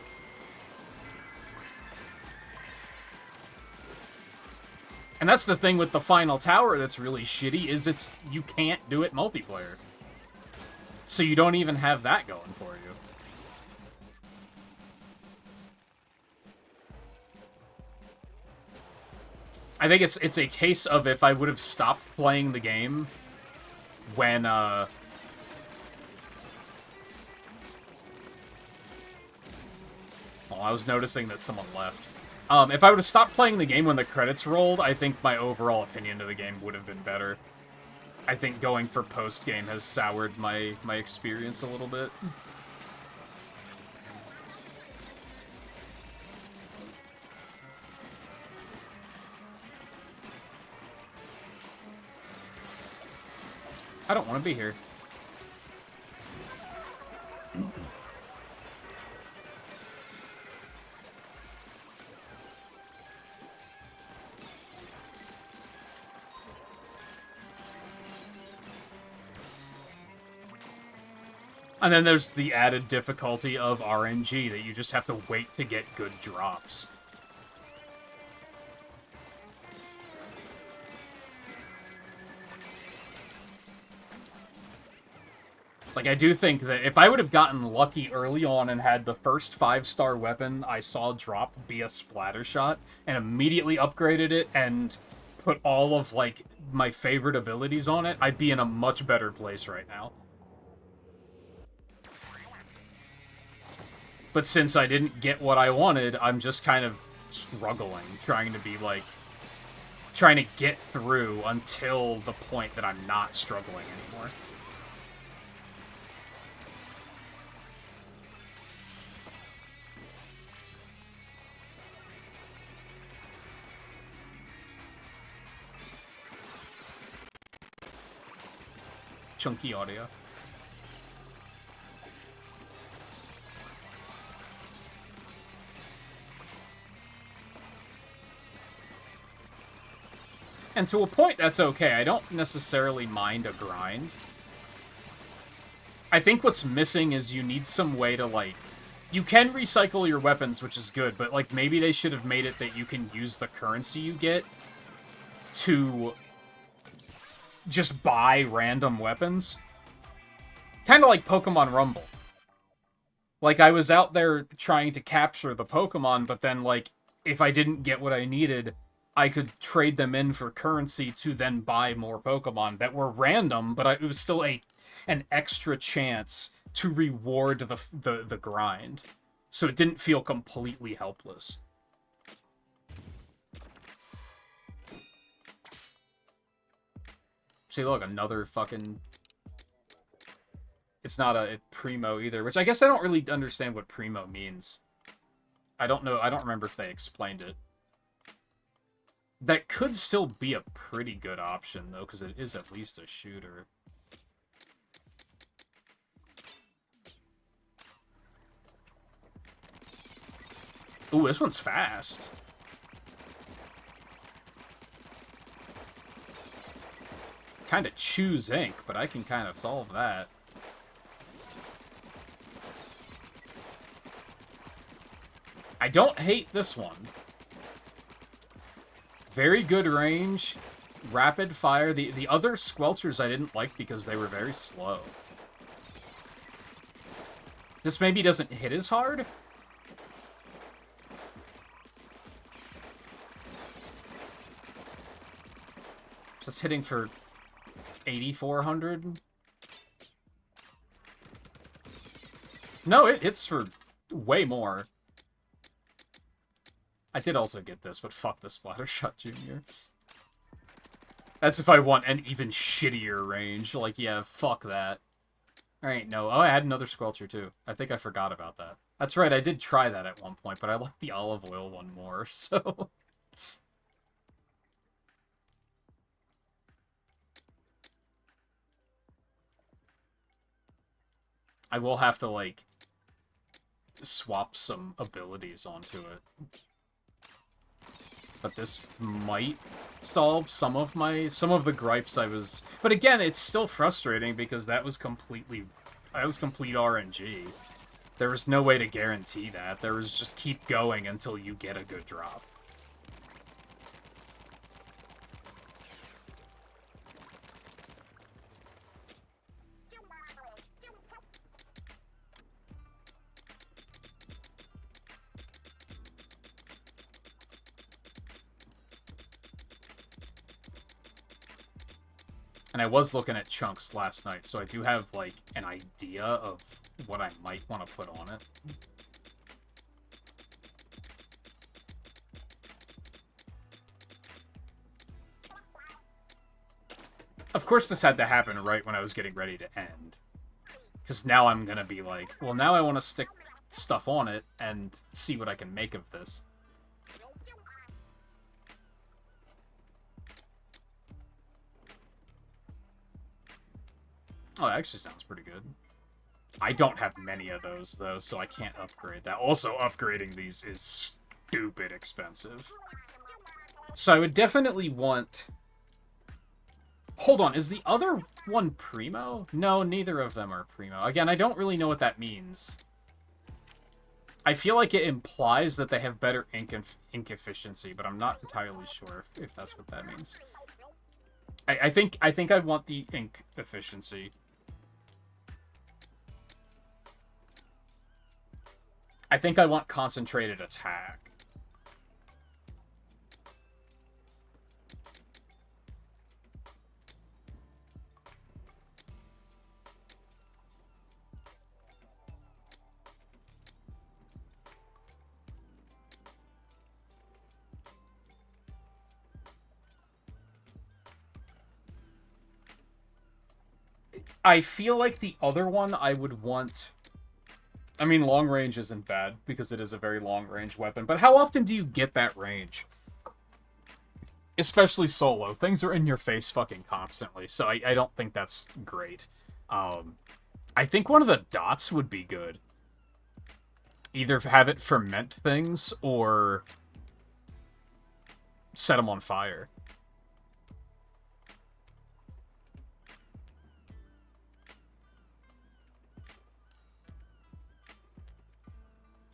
And that's the thing with the final tower that's really shitty, is you can't do it multiplayer. So you don't even have that going for you. I think it's a case of if I would have stopped playing the game when, Oh, I was noticing that someone left. If I would have stopped playing the game when the credits rolled, I think my overall opinion of the game would have been better. I think going for post-game has soured my experience a little bit. I don't want to be here. And then there's the added difficulty of RNG, that you just have to wait to get good drops. Like, I do think that if I would have gotten lucky early on and had the first 5-star weapon I saw drop be a splatter shot, and immediately upgraded it and put all of, like, my favorite abilities on it, I'd be in a much better place right now. But since I didn't get what I wanted, I'm just kind of struggling, trying to be, like, trying to get through until the point that I'm not struggling anymore. Chunky audio. And to a point, that's okay. I don't necessarily mind a grind. I think what's missing is you need some way to, like, You can recycle your weapons, which is good, but, like, maybe they should have made it that you can use the currency you get to just buy random weapons. Kind of like Pokemon Rumble. Like, I was out there trying to capture the Pokemon, but then, like, if I didn't get what I needed, I could trade them in for currency to then buy more Pokemon that were random, but it was still an extra chance to reward the grind. So it didn't feel completely helpless. See, look, another fucking... It's not a Primo either, which I guess I don't really understand what Primo means. I don't know, I don't remember if they explained it. That could still be a pretty good option, though, because it is at least a shooter. Ooh, this one's fast. Kind of choose ink, but I can kind of solve that. I don't hate this one. Very good range, rapid fire. The other Squelchers I didn't like because they were very slow. This maybe doesn't hit as hard. Just hitting for 8,400. No, it hits for way more. I did also get this, but fuck the Splattershot Jr. That's if I want an even shittier range. Like, yeah, fuck that. Alright, no. Oh, I had another Squelcher, too. I think I forgot about that. That's right, I did try that at one point, but I liked the olive oil one more, so... I will have to, like, swap some abilities onto it. But this might solve some of the gripes I was... But again, it's still frustrating because that was complete RNG. There was no way to guarantee that. There was just keep going until you get a good drop. And I was looking at chunks last night, so I do have, like, an idea of what I might want to put on it. Of course this had to happen right when I was getting ready to end. Because now I'm gonna be like, well, now I want to stick stuff on it and see what I can make of this. Oh, that actually sounds pretty good. I don't have many of those, though, so I can't upgrade that. Also, upgrading these is stupid expensive. So I would definitely want... Hold on, is the other one Primo? No, neither of them are Primo. Again, I don't really know what that means. I feel like it implies that they have better ink efficiency, but I'm not entirely sure if that's what that means. I think I want the ink efficiency. I think I want concentrated attack. I feel like the other one I would want... I mean, long range isn't bad, because it is a very long-range weapon, but how often do you get that range? Especially solo. Things are in your face fucking constantly, so I don't think that's great. I think one of the dots would be good. Either have it ferment things, or set them on fire.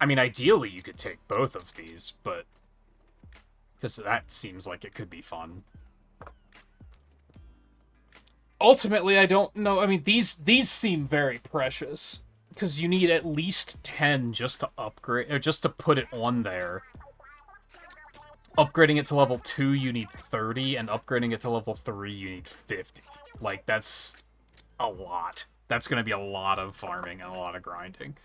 I mean, ideally you could take both of these, but because that seems like it could be fun. Ultimately, I don't know. I mean, these seem very precious because you need at least 10 just to upgrade, or just to put it on there. Upgrading it to level 2, you need 30, and upgrading it to level 3, you need 50. Like, that's a lot. That's going to be a lot of farming and a lot of grinding.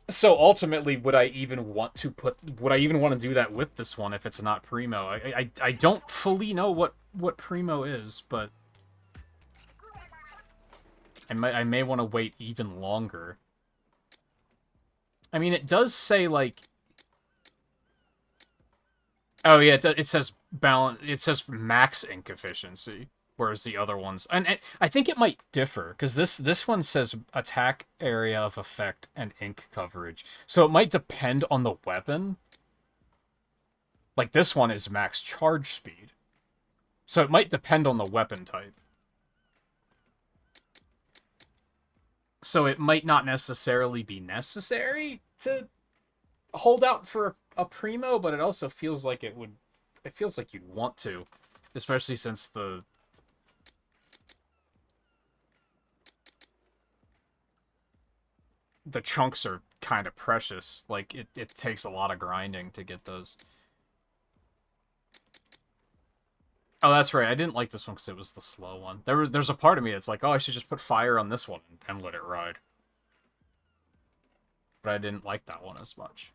So ultimately, would I even want to do that with this one if it's not Primo? I don't fully know what Primo is, but I may want to wait even longer. I mean, it does say, like... Oh, yeah, it says balance. It says max ink efficiency, whereas the other ones... And I think it might differ, because this one says attack area of effect and ink coverage. So it might depend on the weapon. Like, this one is max charge speed. So it might depend on the weapon type. So it might not necessarily be necessary to hold out for a Primo, but it also feels like it would... It feels like you'd want to. Especially since the chunks are kind of precious. Like, it takes a lot of grinding to get those. Oh, that's right. I didn't like this one because it was the slow one. There's a part of me that's like, oh, I should just put fire on this one and let it ride. But I didn't like that one as much.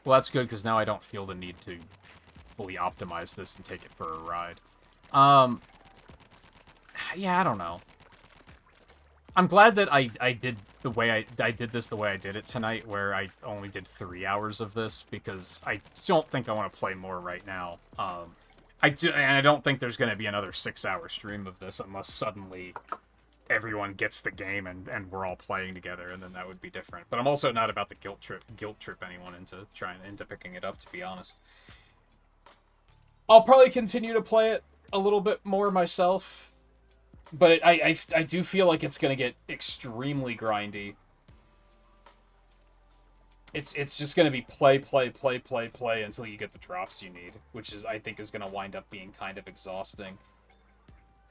Well, that's good, because now I don't feel the need to fully optimize this and take it for a ride. Yeah, I don't know. I'm glad that I did the way I did this the way I did it tonight, where I only did 3 hours of this, because I don't think I want to play more right now. And I don't think there's going to be another 6-hour stream of this unless suddenly everyone gets the game and we're all playing together, and then that would be different. But I'm also not about to guilt trip anyone into picking it up, to be honest. I'll probably continue to play it a little bit more myself, but I do feel like it's gonna get extremely grindy. It's just gonna be play until you get the drops you need, which I think is gonna wind up being kind of exhausting.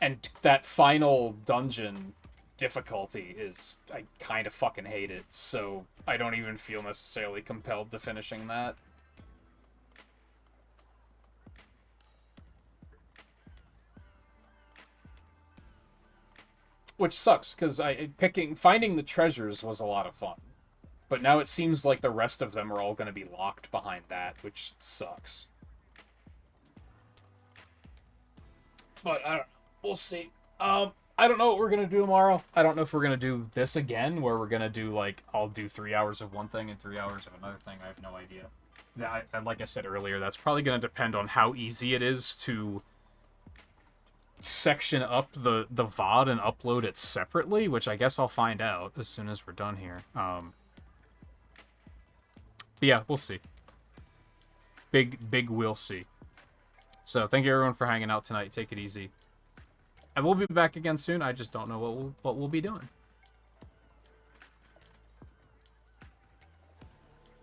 And that final dungeon difficulty is... I kind of fucking hate it, so I don't even feel necessarily compelled to finishing that. Which sucks, because finding the treasures was a lot of fun. But now it seems like the rest of them are all going to be locked behind that, which sucks. But, I don't know. We'll see. I don't know what we're going to do tomorrow. I don't know if we're going to do this again, where we're going to do, like, I'll do 3 hours of one thing and 3 hours of another thing. I have no idea. Like I said earlier, that's probably going to depend on how easy it is to section up the VOD and upload it separately, which I guess I'll find out as soon as we're done here. But yeah, we'll see. Big we'll see. So thank you everyone for hanging out tonight. Take it easy. And we'll be back again soon. I just don't know what we'll be doing.